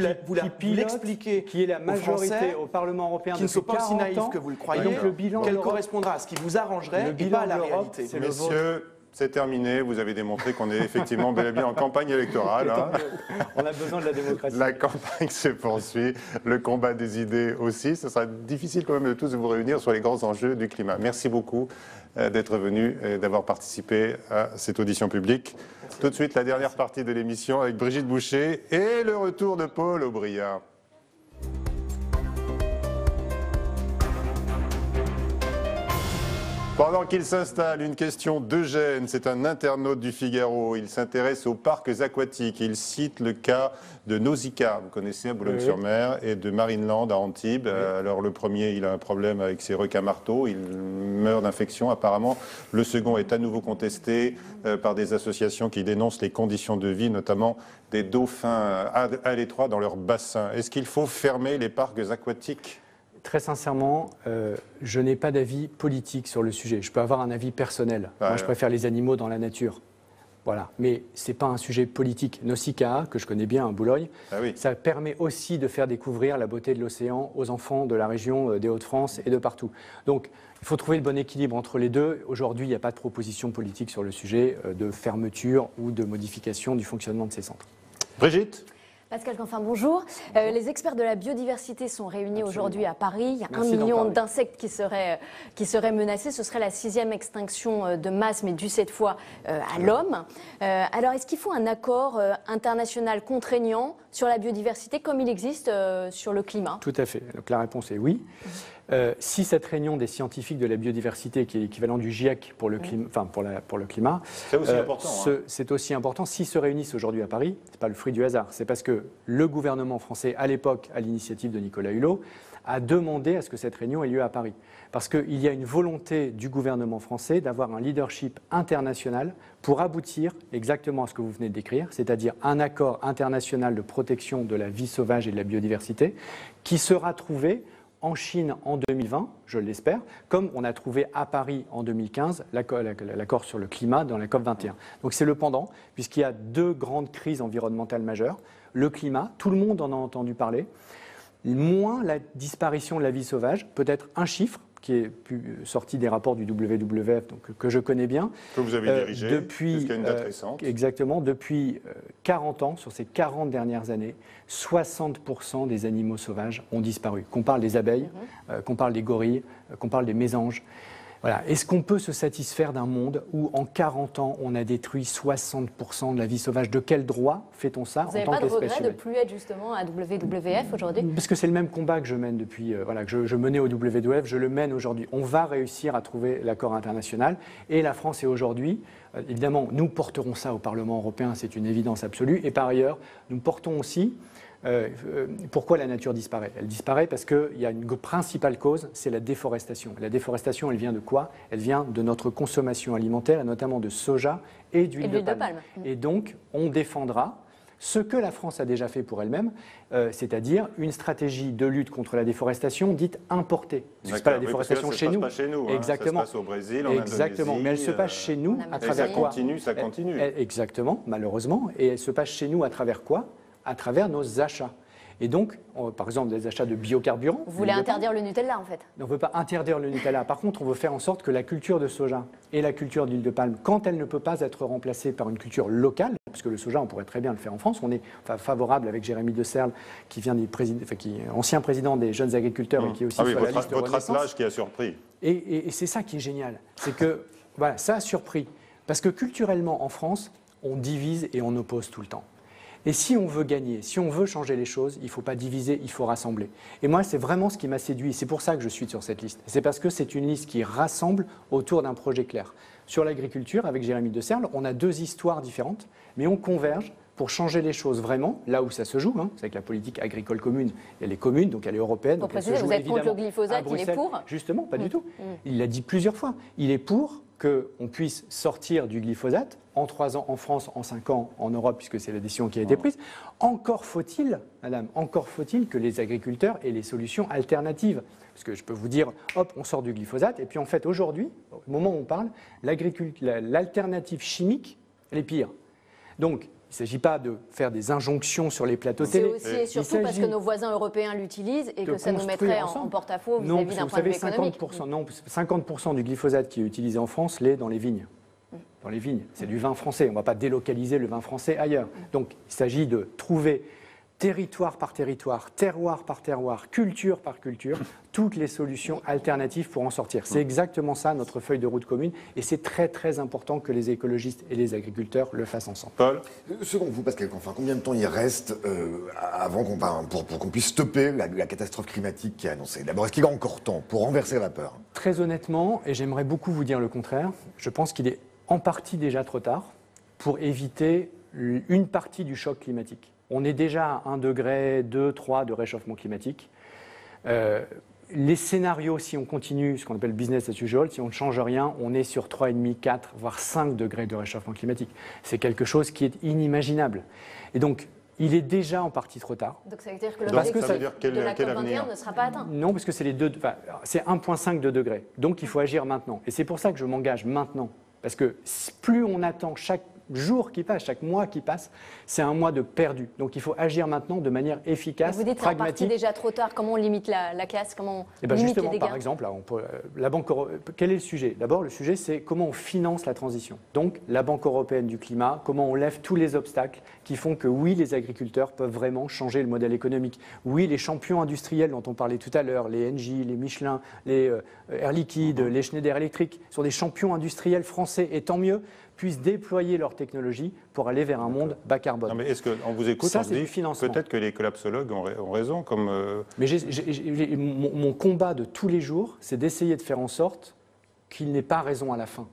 l'expliquez, qui est la majorité au Parlement européen, qui ne sont pas aussi naïfs que vous le croyez, donc le bilan qu'elle correspondra à ce qui vous arrangerait et pas à la réalité. Messieurs, c'est terminé. Vous avez démontré qu'on est effectivement bel et bien en campagne électorale. On a besoin de la démocratie. La campagne se poursuit, le combat des idées aussi. Ce sera difficile quand même de tous vous réunir sur les grands enjeux du climat. Merci beaucoup d'être venu et d'avoir participé à cette audition publique. Merci. Tout de suite, la dernière partie de l'émission avec Brigitte Boucher et le retour de Paul Aubriard. Pendant qu'il s'installe, une question d'Eugène, c'est un internaute du Figaro. Il s'intéresse aux parcs aquatiques. Il cite le cas de Nausicaa, vous connaissez, à Boulogne-sur-Mer, et de Marineland à Antibes. Alors le premier, il a un problème avec ses requins marteaux, il meurt d'infection apparemment. Le second est à nouveau contesté par des associations qui dénoncent les conditions de vie, notamment des dauphins à l'étroit dans leur bassin. Est-ce qu'il faut fermer les parcs aquatiques ? Très sincèrement, je n'ai pas d'avis politique sur le sujet. Je peux avoir un avis personnel. Moi, je préfère les animaux dans la nature. Voilà. Mais ce n'est pas un sujet politique. Nausicaa, que je connais bien à Boulogne, ça permet aussi de faire découvrir la beauté de l'océan aux enfants de la région des Hauts-de-France et de partout. Donc, il faut trouver le bon équilibre entre les deux. Aujourd'hui, il n'y a pas de proposition politique sur le sujet de fermeture ou de modification du fonctionnement de ces centres. Brigitte ? Pascal Canfin, bonjour. Les experts de la biodiversité sont réunis aujourd'hui à Paris. Il y a 1 million d'insectes qui seraient menacés. Ce serait la 6e extinction de masse, mais due cette fois à l'homme. Alors, est-ce qu'il faut un accord international contraignant sur la biodiversité comme il existe sur le climat ? Tout à fait. Donc, la réponse est oui. Si cette réunion des scientifiques de la biodiversité, qui est l'équivalent du GIEC pour le climat, c'est aussi important. S'ils se réunissent aujourd'hui à Paris, ce n'est pas le fruit du hasard. C'est parce que le gouvernement français, à l'époque, à l'initiative de Nicolas Hulot, a demandé à ce que cette réunion ait lieu à Paris. Parce qu'il y a une volonté du gouvernement français d'avoir un leadership international pour aboutir exactement à ce que vous venez de décrire, c'est-à-dire un accord international de protection de la vie sauvage et de la biodiversité qui sera trouvé en Chine en 2020, je l'espère, comme on a trouvé à Paris en 2015 l'accord sur le climat dans la COP21. Donc c'est le pendant, puisqu'il y a 2 grandes crises environnementales majeures. Le climat, tout le monde en a entendu parler, moins la disparition de la vie sauvage, peut-être un chiffre qui est sorti des rapports du WWF, donc, que je connais bien. Que vous avez dirigé jusqu'à une date récente. Exactement, depuis 40 ans, sur ces 40 dernières années, 60% des animaux sauvages ont disparu. Qu'on parle des abeilles, qu'on parle des gorilles, qu'on parle des mésanges. Voilà. Est-ce qu'on peut se satisfaire d'un monde où, en 40 ans, on a détruit 60% de la vie sauvage ? De quel droit fait-on ça en tant qu'espèce humaine ? Vous n'avez pas de regret de plus être justement à WWF aujourd'hui ? Parce que c'est le même combat que je mène depuis, que je menais au WWF, je le mène aujourd'hui. On va réussir à trouver l'accord international et la France est aujourd'hui, évidemment, nous porterons ça au Parlement européen, c'est une évidence absolue. Et par ailleurs, nous portons aussi pourquoi la nature disparaît ? Elle disparaît parce qu'il y a une principale cause, c'est la déforestation. La déforestation, elle vient de quoi ? Elle vient de notre consommation alimentaire, et notamment de soja et d'huile de palme. Et donc, on défendra ce que la France a déjà fait pour elle-même, c'est-à-dire une stratégie de lutte contre la déforestation dite importée. Ce n'est pas la déforestation chez nous. Pas chez nous. Exactement. Ça se passe au Brésil, en Exactement. Indonésie, mais elle se passe chez nous à travers quoi ? Ça continue. Exactement, malheureusement. Et elle se passe chez nous à travers quoi ? À travers nos achats. Et donc, par exemple, des achats de biocarburants. Vous voulez interdire le Nutella, en fait ? On ne veut pas interdire le Nutella. Par contre, on veut faire en sorte que la culture de soja et la culture d'huile de palme, quand elle ne peut pas être remplacée par une culture locale, parce que le soja, on pourrait très bien le faire en France, on est favorable avec Jérémy De Serle, qui vient qui est ancien président des jeunes agriculteurs et qui est aussi sur la liste votre attelage qui a surpris. Et c'est ça qui est génial. C'est que voilà, ça a surpris. Parce que culturellement, en France, on divise et on oppose tout le temps. Et si on veut gagner, si on veut changer les choses, il ne faut pas diviser, il faut rassembler. Et moi, c'est vraiment ce qui m'a séduit. C'est pour ça que je suis sur cette liste. C'est parce que c'est une liste qui rassemble autour d'un projet clair. Sur l'agriculture, avec Jérémy De Serle, on a 2 histoires différentes, mais on converge pour changer les choses vraiment, là où ça se joue. C'est avec la politique agricole commune. Elle est commune, donc elle est européenne. Pour préciser, vous êtes contre le glyphosate, il est pour ? Justement, pas du tout. Il l'a dit plusieurs fois. Il est pour qu'on puisse sortir du glyphosate en 3 ans en France, en 5 ans en Europe, puisque c'est la décision qui a été prise. Encore faut-il, madame, encore faut-il que les agriculteurs aient les solutions alternatives. Parce que je peux vous dire, hop, on sort du glyphosate, et puis en fait, aujourd'hui, au moment où on parle, l'alternative chimique, elle est pire. Donc, il ne s'agit pas de faire des injonctions sur les plateaux télé. C'est aussi et surtout parce que nos voisins européens l'utilisent et que ça nous mettrait en porte-à-faux vis-à-vis d'un point de vue économique. 50% du glyphosate qui est utilisé en France l'est dans les vignes. Dans les vignes, c'est du vin français. On ne va pas délocaliser le vin français ailleurs. Donc, il s'agit de trouver territoire par territoire, terroir par terroir, culture par culture, toutes les solutions alternatives pour en sortir. C'est exactement ça notre feuille de route commune et c'est très très important que les écologistes et les agriculteurs le fassent ensemble. Paul ? Selon vous, Pascal Canfin, combien de temps il reste avant pour qu'on puisse stopper la catastrophe climatique qui est annoncée? D'abord, est-ce qu'il y a encore temps pour renverser la vapeur? Très honnêtement, et j'aimerais beaucoup vous dire le contraire, je pense qu'il est en partie déjà trop tard pour éviter une partie du choc climatique. On est déjà à 1 degré, 2, 3 de réchauffement climatique. Les scénarios, si on continue ce qu'on appelle business as usual, si on ne change rien, on est sur 3,5, 4, voire 5 degrés de réchauffement climatique. C'est quelque chose qui est inimaginable. Et donc, il est déjà en partie trop tard. Donc ça veut dire que l'objectif de la COP21 ne sera pas atteint? Non, parce que c'est 1,5 degrés. Donc, il faut agir maintenant. Et c'est pour ça que je m'engage maintenant. Parce que plus on attend chaque jour qui passe, chaque mois qui passe, c'est un mois de perdu. Donc il faut agir maintenant de manière efficace, vous dites pragmatique. En partie déjà trop tard. Comment on limite la casse? Comment on limite justement, les dégâts? par exemple, là, la Banque quel est le sujet? D'abord, le sujet, c'est comment on finance la transition. Donc, la Banque européenne du climat, comment on lève tous les obstacles qui font que, oui, les agriculteurs peuvent vraiment changer le modèle économique. Oui, les champions industriels dont on parlait tout à l'heure, les Engie, les Michelin, les Air Liquide, les Schneider Electric, sont des champions industriels français, et tant mieux, puissent déployer leur technologie pour aller vers un monde bas carbone. Non, mais est-ce qu'on vous écoute, ça, on se dit peut-être que les collapsologues ont raison comme... Mais mon combat de tous les jours, c'est d'essayer de faire en sorte qu'il n'ait pas raison à la fin.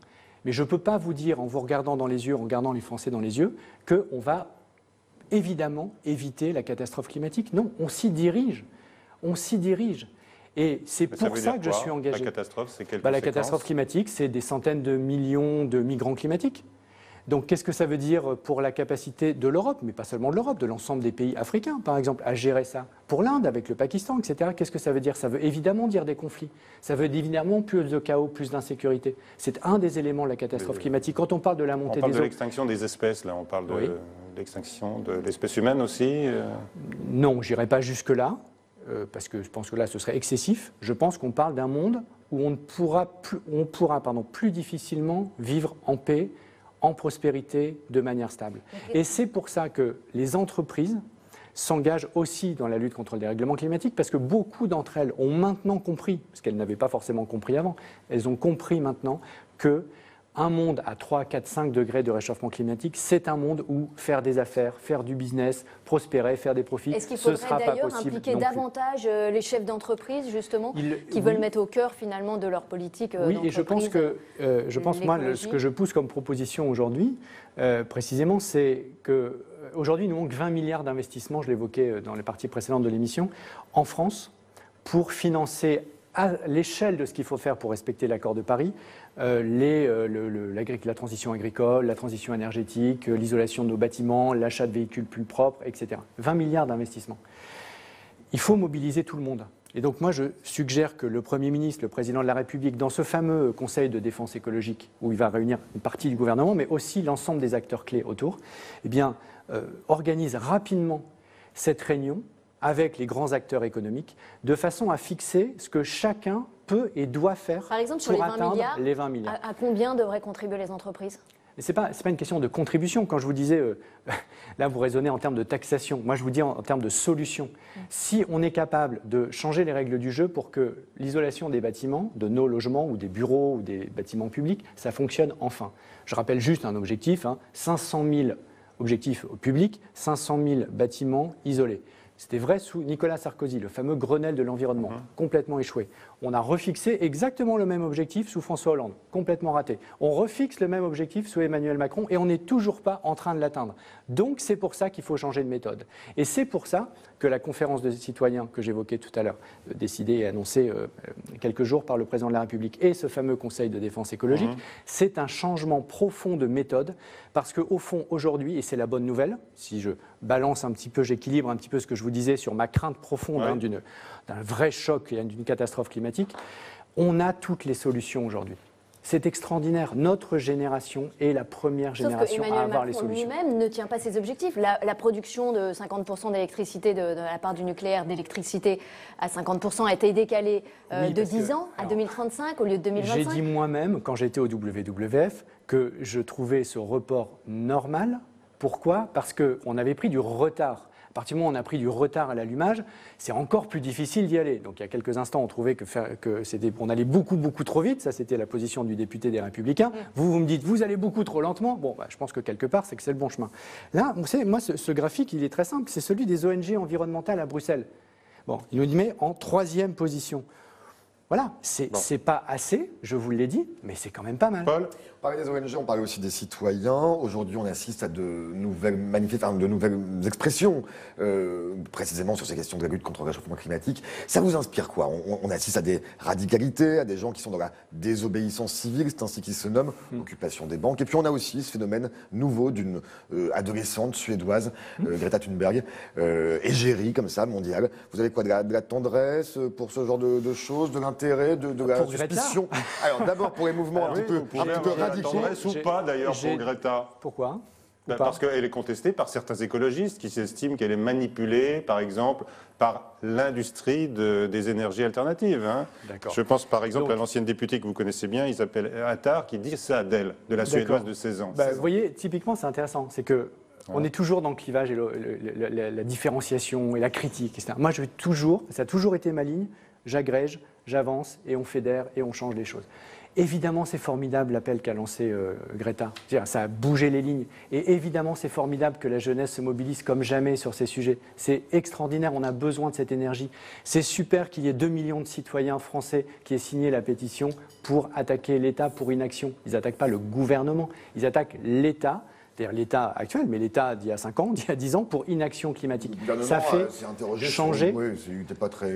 Mais je ne peux pas vous dire, en vous regardant dans les yeux, en regardant les Français dans les yeux, qu'on va évidemment éviter la catastrophe climatique. Non, on s'y dirige. On s'y dirige. Et c'est pour ça que je suis engagé. La catastrophe, c'est quelle La catastrophe climatique, c'est des centaines de millions de migrants climatiques. Donc, qu'est-ce que ça veut dire pour la capacité de l'Europe, mais pas seulement de l'Europe, de l'ensemble des pays africains, par exemple, à gérer ça? Pour l'Inde, avec le Pakistan, etc., qu'est-ce que ça veut dire? Ça veut évidemment dire des conflits. Ça veut évidemment plus de chaos, plus d'insécurité. C'est un des éléments de la catastrophe climatique. Quand on parle de la montée des eaux... On parle de l'extinction des espèces, là. On parle de l'extinction de l'espèce humaine aussi Non, je n'irai pas jusque-là. Parce que je pense que là, ce serait excessif. Je pense qu'on parle d'un monde où on pourra plus difficilement vivre en paix, en prospérité, de manière stable. Et c'est pour ça que les entreprises s'engagent aussi dans la lutte contre le dérèglement climatique, parce que beaucoup d'entre elles ont maintenant compris, parce qu'elles n'avaient pas forcément compris avant, elles ont compris maintenant que un monde à 3, 4, 5 degrés de réchauffement climatique, c'est un monde où faire des affaires, faire du business, prospérer, faire des profits, ce ne sera pas possible. Est-ce qu'il faudrait d'ailleurs impliquer davantage les chefs d'entreprise, justement, qui veulent mettre au cœur, finalement, de leur politique d'entreprise? Oui, et je pense moi, ce que je pousse comme proposition aujourd'hui, précisément, c'est qu'aujourd'hui, il nous manque 20 milliards d'investissements, je l'évoquais dans les parties précédentes de l'émission, en France, pour financer à l'échelle de ce qu'il faut faire pour respecter l'accord de Paris, la transition agricole, la transition énergétique, l'isolation de nos bâtiments, l'achat de véhicules plus propres, etc. 20 milliards d'investissements. Il faut mobiliser tout le monde. Et donc moi, je suggère que le Premier ministre, le Président de la République, dans ce fameux Conseil de défense écologique, où il va réunir une partie du gouvernement, mais aussi l'ensemble des acteurs clés autour, organise rapidement cette réunion avec les grands acteurs économiques, de façon à fixer ce que chacun peut et doit faire Par exemple, pour atteindre les 20 milliards. À combien devraient contribuer les entreprises? Ce n'est pas une question de contribution. Quand je vous disais, là vous raisonnez en termes de taxation, moi je vous dis en termes de solution. Si on est capable de changer les règles du jeu pour que l'isolation des bâtiments, de nos logements ou des bureaux ou des bâtiments publics, ça fonctionne enfin. Je rappelle juste un objectif, 500 000 objectifs publics, 500 000 bâtiments isolés. C'était vrai sous Nicolas Sarkozy, le fameux Grenelle de l'environnement, complètement échoué. On a refixé exactement le même objectif sous François Hollande, complètement raté. On refixe le même objectif sous Emmanuel Macron et on n'est toujours pas en train de l'atteindre. Donc c'est pour ça qu'il faut changer de méthode. Et c'est pour ça que la conférence de citoyens que j'évoquais tout à l'heure, décidée et annoncée quelques jours par le président de la République, et ce fameux Conseil de défense écologique, c'est un changement profond de méthode, parce qu'au fond, aujourd'hui, et c'est la bonne nouvelle, si je balance un petit peu, j'équilibre un petit peu ce que je vous disais sur ma crainte profonde d'un vrai choc et d'une catastrophe climatique, on a toutes les solutions aujourd'hui. C'est extraordinaire. Notre génération est la première génération à avoir les solutions. Emmanuel Macron lui-même ne tient pas ses objectifs. La production de 50% d'électricité de la part du nucléaire, d'électricité à 50% a été décalée de 10 ans à 2035 au lieu de 2025. J'ai dit moi-même, quand j'étais au WWF, que je trouvais ce report normal. Pourquoi ? Parce qu'on avait pris du retard. À partir du moment où on a pris du retard à l'allumage, c'est encore plus difficile d'y aller. Donc il y a quelques instants, on trouvait on allait beaucoup trop vite. Ça, c'était la position du député des Républicains. Vous me dites, vous allez beaucoup trop lentement. Bon, je pense que quelque part, c'est que c'est le bon chemin. Là, vous savez, moi, ce graphique, il est très simple. C'est celui des ONG environnementales à Bruxelles. Bon, il nous met en 3e position. Voilà, c'est pas assez, je vous l'ai dit, mais c'est quand même pas mal. Paul ? On parlait des ONG, on parlait aussi des citoyens. Aujourd'hui, on assiste à de nouvelles manifestations, de nouvelles expressions, précisément sur ces questions de la lutte contre le réchauffement climatique. Ça vous inspire quoi ? On assiste à des radicalités, à des gens qui sont dans la désobéissance civile, c'est ainsi qu'ils se nomment, occupation des banques. Et puis on a aussi ce phénomène nouveau d'une adolescente suédoise, Greta Thunberg, égérie comme ça, mondiale. Vous avez quoi, de la tendresse pour ce genre de choses, de l'intérêt, de la suspicion ? Alors d'abord pour les mouvements un petit peu radicaux. Tendresse ou pas d'ailleurs pour Greta ? Pourquoi ? Parce qu'elle est contestée par certains écologistes qui s'estiment qu'elle est manipulée, par exemple, par l'industrie des énergies alternatives. Je pense par exemple à l'ancienne députée que vous connaissez bien, Isabelle Attard, qui dit ça d'elle, de la Suédoise de 16 ans. Vous voyez, typiquement, c'est intéressant. C'est que on est toujours dans le clivage et la différenciation et la critique, etc. Moi, ça a toujours été ma ligne, j'agrège, j'avance et on fédère et on change les choses. Évidemment, c'est formidable l'appel qu'a lancé Greta. Ça a bougé les lignes. Et évidemment, c'est formidable que la jeunesse se mobilise comme jamais sur ces sujets. C'est extraordinaire, on a besoin de cette énergie. C'est super qu'il y ait 2 millions de citoyens français qui aient signé la pétition pour attaquer l'État pour inaction. Ils n'attaquent pas le gouvernement, ils attaquent l'État. C'est-à-dire l'État actuel, mais l'État d'il y a 5 ans, d'il y a 10 ans, pour inaction climatique. Ça fait changer. Oui, c'était pas très.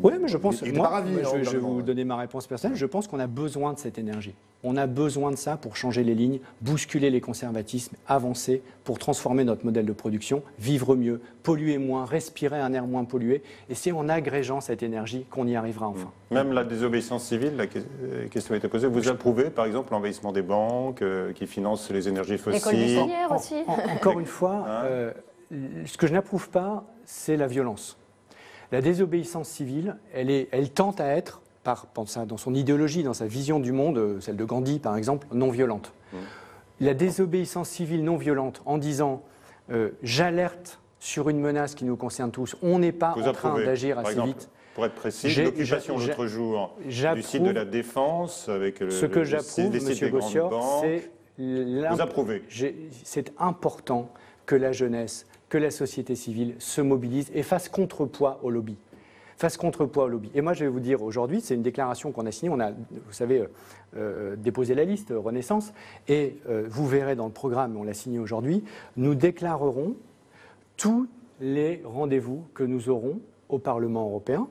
Oui, mais je pense. Il était pas ravi, je vais vous donner ma réponse personnelle. Je pense qu'on a besoin de cette énergie. On a besoin de ça pour changer les lignes, bousculer les conservatismes, avancer pour transformer notre modèle de production, vivre mieux, polluer moins, respirer un air moins pollué. Et c'est en agrégeant cette énergie qu'on y arrivera enfin. Même la désobéissance civile, la question a été posée. Vous approuvez, par exemple, l'envahissement des banques qui financent les énergies fossiles ? Aussi. Encore une fois, ce que je n'approuve pas, c'est la violence. La désobéissance civile, elle tente à être, dans son idéologie, dans sa vision du monde, celle de Gandhi par exemple, non violente. La désobéissance civile non violente, en disant j'alerte sur une menace qui nous concerne tous, on n'est pas en train d'agir assez vite. Pour être précis, l'occupation l'autre jour du site de la Défense avec ce que j'approuve, M. Bossior, c'est vous approuvez. C'est important que la jeunesse, que la société civile se mobilise et fasse contrepoids au lobby. Et moi, je vais vous dire aujourd'hui, c'est une déclaration qu'on a signée. On a, vous savez, déposé la liste Renaissance. Et vous verrez dans le programme, on l'a signé aujourd'hui, nous déclarerons tous les rendez-vous que nous aurons au Parlement européen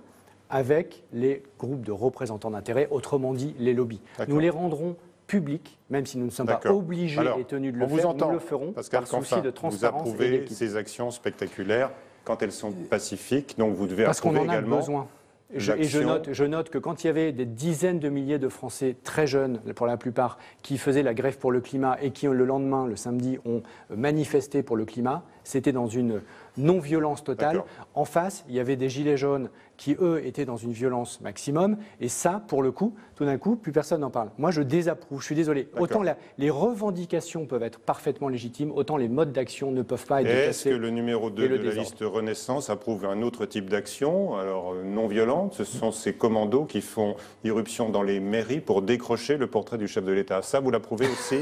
avec les groupes de représentants d'intérêt, autrement dit les lobbies. Nous les rendrons public, même si nous ne sommes pas obligés et tenus de le faire, nous le ferons par souci de transparence. Vous approuvez ces actions spectaculaires quand elles sont pacifiques, donc vous devez parce approuver qu'on en a également besoin. Et je note que quand il y avait des dizaines de milliers de Français très jeunes, pour la plupart, qui faisaient la grève pour le climat et qui, le lendemain, le samedi, ont manifesté pour le climat, c'était dans une non-violence totale. En face, il y avait des gilets jaunes qui, eux, étaient dans une violence maximum. Et ça, pour le coup, tout d'un coup, plus personne n'en parle. Moi, je désapprouve, je suis désolé. Autant les revendications peuvent être parfaitement légitimes, autant les modes d'action ne peuvent pas être déplacés. Est-ce que le numéro 2 de la liste Renaissance approuve un autre type d'action, alors non violente? Ce sont ces commandos qui font irruption dans les mairies pour décrocher le portrait du chef de l'État. Ça, vous l'approuvez aussi?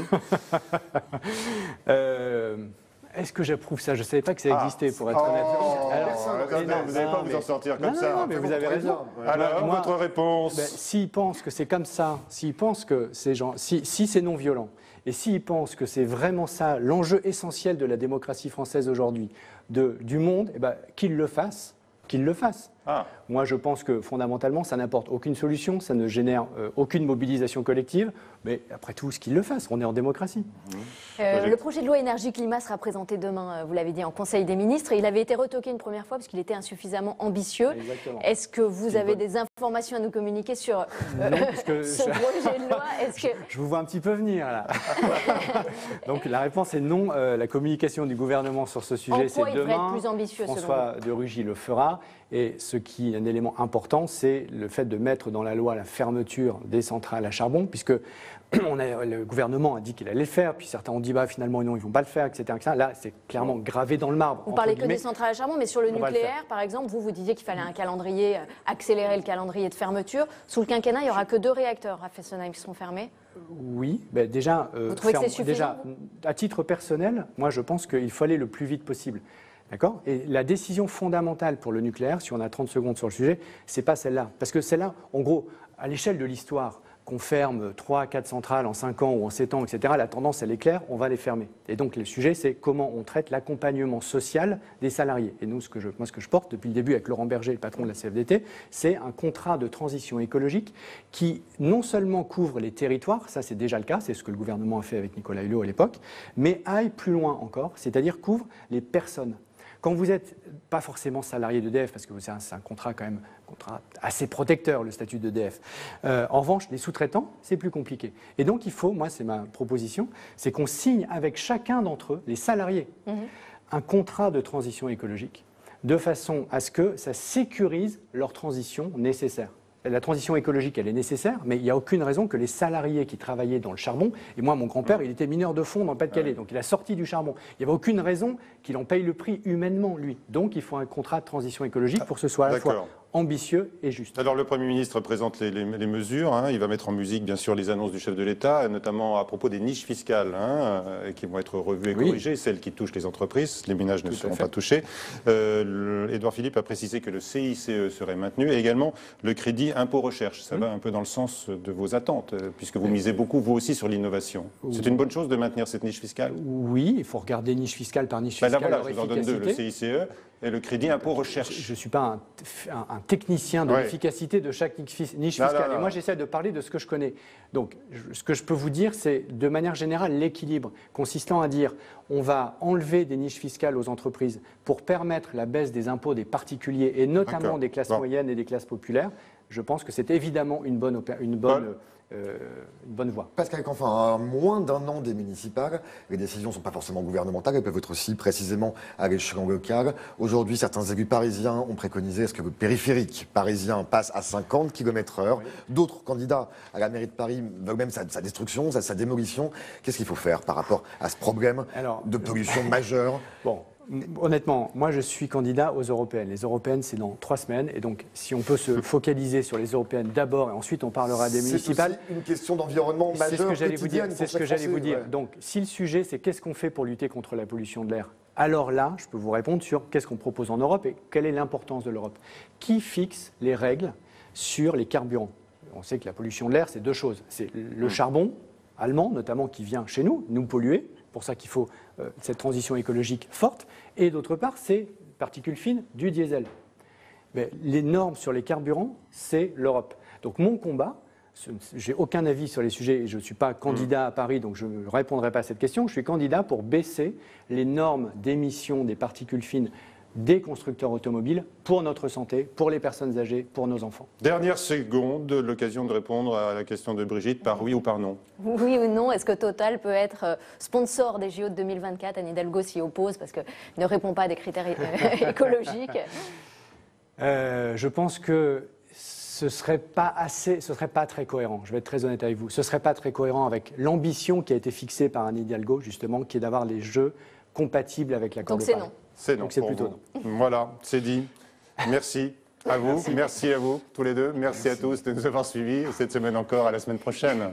Est-ce que j'approuve ça? Je ne savais pas que ça existait, pour être honnête. Vous n'allez pas vous en sortir comme ça. Non, mais vous avez raison. Alors, votre réponse? S'ils pensent que c'est comme ça, s'ils pensent que ces gens, si c'est non violent, et s'ils pensent que c'est vraiment ça l'enjeu essentiel de la démocratie française aujourd'hui, du monde, eh ben, qu'ils le fassent. Moi, je pense que fondamentalement, ça n'apporte aucune solution, ça ne génère aucune mobilisation collective, mais après tout, ce qu'ils le fassent, on est en démocratie. Le projet de loi énergie-climat sera présenté demain, vous l'avez dit, en Conseil des ministres. Et il avait été retoqué une première fois parce qu'il était insuffisamment ambitieux. Exactement. Est-ce que vous avez des informations à nous communiquer sur ce projet de loi? Je vous vois un petit peu venir, là. Donc, la réponse est non. La communication du gouvernement sur ce sujet, c'est demain. Il devrait être plus ambitieux, François de Rugy le fera. Et ce qui est un élément important, c'est le fait de mettre dans la loi la fermeture des centrales à charbon, puisque le gouvernement a dit qu'il allait le faire, puis certains ont dit finalement non, ils ne vont pas le faire, etc. Là, c'est clairement gravé dans le marbre. Vous parlez que des centrales à charbon, mais sur le nucléaire, par exemple, vous disiez qu'il fallait un calendrier, accélérer le calendrier de fermeture. Sous le quinquennat, il n'y aura que 2 réacteurs à Fessenheim qui seront fermés. Oui, déjà, vous trouvez que c'est suffisant? Déjà, à titre personnel, moi je pense qu'il faut aller le plus vite possible. D'accord? Et la décision fondamentale pour le nucléaire, si on a 30 secondes sur le sujet, c'est pas celle-là. Parce que celle-là, en gros, à l'échelle de l'histoire, qu'on ferme 3 à 4 centrales en 5 ans ou en 7 ans, etc., la tendance, elle est claire, on va les fermer. Et donc, le sujet, c'est comment on traite l'accompagnement social des salariés. Et nous, ce que je porte depuis le début avec Laurent Berger, le patron de la CFDT, c'est un contrat de transition écologique qui non seulement couvre les territoires, ça c'est déjà le cas, c'est ce que le gouvernement a fait avec Nicolas Hulot à l'époque, mais aille plus loin encore, c'est-à-dire couvre les personnes. Quand vous n'êtes pas forcément salarié d'EDF, parce que c'est un contrat quand même assez protecteur, le statut d'EDF. En revanche, les sous-traitants, c'est plus compliqué. Et donc, il faut, moi, c'est ma proposition, c'est qu'on signe avec chacun d'entre eux, les salariés, un contrat de transition écologique, de façon à ce que ça sécurise leur transition nécessaire. La transition écologique, elle est nécessaire, mais il n'y a aucune raison que les salariés qui travaillaient dans le charbon, et moi, mon grand-père, il était mineur de fond dans le Pas-de-Calais, donc il a sorti du charbon. Il n'y avait aucune raison qu'il en paye le prix humainement, lui. Donc, il faut un contrat de transition écologique pour que ce soit à la fois ambitieux et juste. Alors, le Premier ministre présente les mesures. Il va mettre en musique, bien sûr, les annonces du chef de l'État, notamment à propos des niches fiscales qui vont être revues et corrigées, celles qui touchent les entreprises. Les ménages ne seront pas touchés. Édouard Philippe a précisé que le CICE serait maintenu et également le crédit impôt recherche. Ça va un peu dans le sens de vos attentes, puisque vous misez beaucoup, vous aussi, sur l'innovation. C'est une bonne chose de maintenir cette niche fiscale? Oui, il faut regarder niche fiscale par niche fiscale. Là, voilà, je vous en donne 2, le CICE et le crédit impôt recherche. Je ne suis pas un technicien de l'efficacité de chaque niche fiscale. Et moi, j'essaie de parler de ce que je connais. Donc, ce que je peux vous dire, c'est de manière générale l'équilibre consistant à dire on va enlever des niches fiscales aux entreprises pour permettre la baisse des impôts des particuliers et notamment des classes moyennes et des classes populaires. Je pense que c'est évidemment une bonne voie. Pascal Canfin, à moins d'un an des municipales, les décisions ne sont pas forcément gouvernementales, elles peuvent être aussi précisément à l'échelon local. Aujourd'hui, certains élus parisiens ont préconisé à ce que le périphérique parisien passe à 50 km/h. D'autres candidats à la mairie de Paris veulent même sa destruction, sa démolition. Qu'est-ce qu'il faut faire par rapport à ce problème de pollution majeure? Honnêtement, moi je suis candidat aux européennes. Les européennes, c'est dans 3 semaines. Et donc, si on peut se focaliser sur les européennes d'abord et ensuite on parlera des municipales. C'est une question d'environnement majeure. C'est ce que j'allais vous dire. C'est ce que j'allais vous dire. Donc, si le sujet, c'est qu'est-ce qu'on fait pour lutter contre la pollution de l'air, alors là, je peux vous répondre sur qu'est-ce qu'on propose en Europe et quelle est l'importance de l'Europe. Qui fixe les règles sur les carburants? On sait que la pollution de l'air, c'est 2 choses. C'est le charbon allemand, notamment, qui vient chez nous polluer. C'est pour ça qu'il faut cette transition écologique forte. Et d'autre part, c'est particules fines du diesel. Mais les normes sur les carburants, c'est l'Europe. Donc mon combat, j'ai aucun avis sur les sujets et je ne suis pas candidat à Paris, donc je ne répondrai pas à cette question. Je suis candidat pour baisser les normes d'émission des particules fines des constructeurs automobiles pour notre santé, pour les personnes âgées, pour nos enfants. Dernière seconde, l'occasion de répondre à la question de Brigitte, par oui ou par non? Oui ou non, est-ce que Total peut être sponsor des JO de 2024? Anne Hidalgo s'y oppose parce qu'il ne répond pas à des critères écologiques. Je pense que ce serait pas très cohérent. Je vais être très honnête avec vous. Ce serait pas très cohérent avec l'ambition qui a été fixée par Anne Hidalgo, justement, qui est d'avoir les Jeux compatibles avec l'accord de Paris. Donc c'est non. C'est non. Donc c'est plutôt non. Voilà, c'est dit. Merci à vous. Merci à vous tous les deux. Merci à tous de nous avoir suivis. Cette semaine encore, à la semaine prochaine.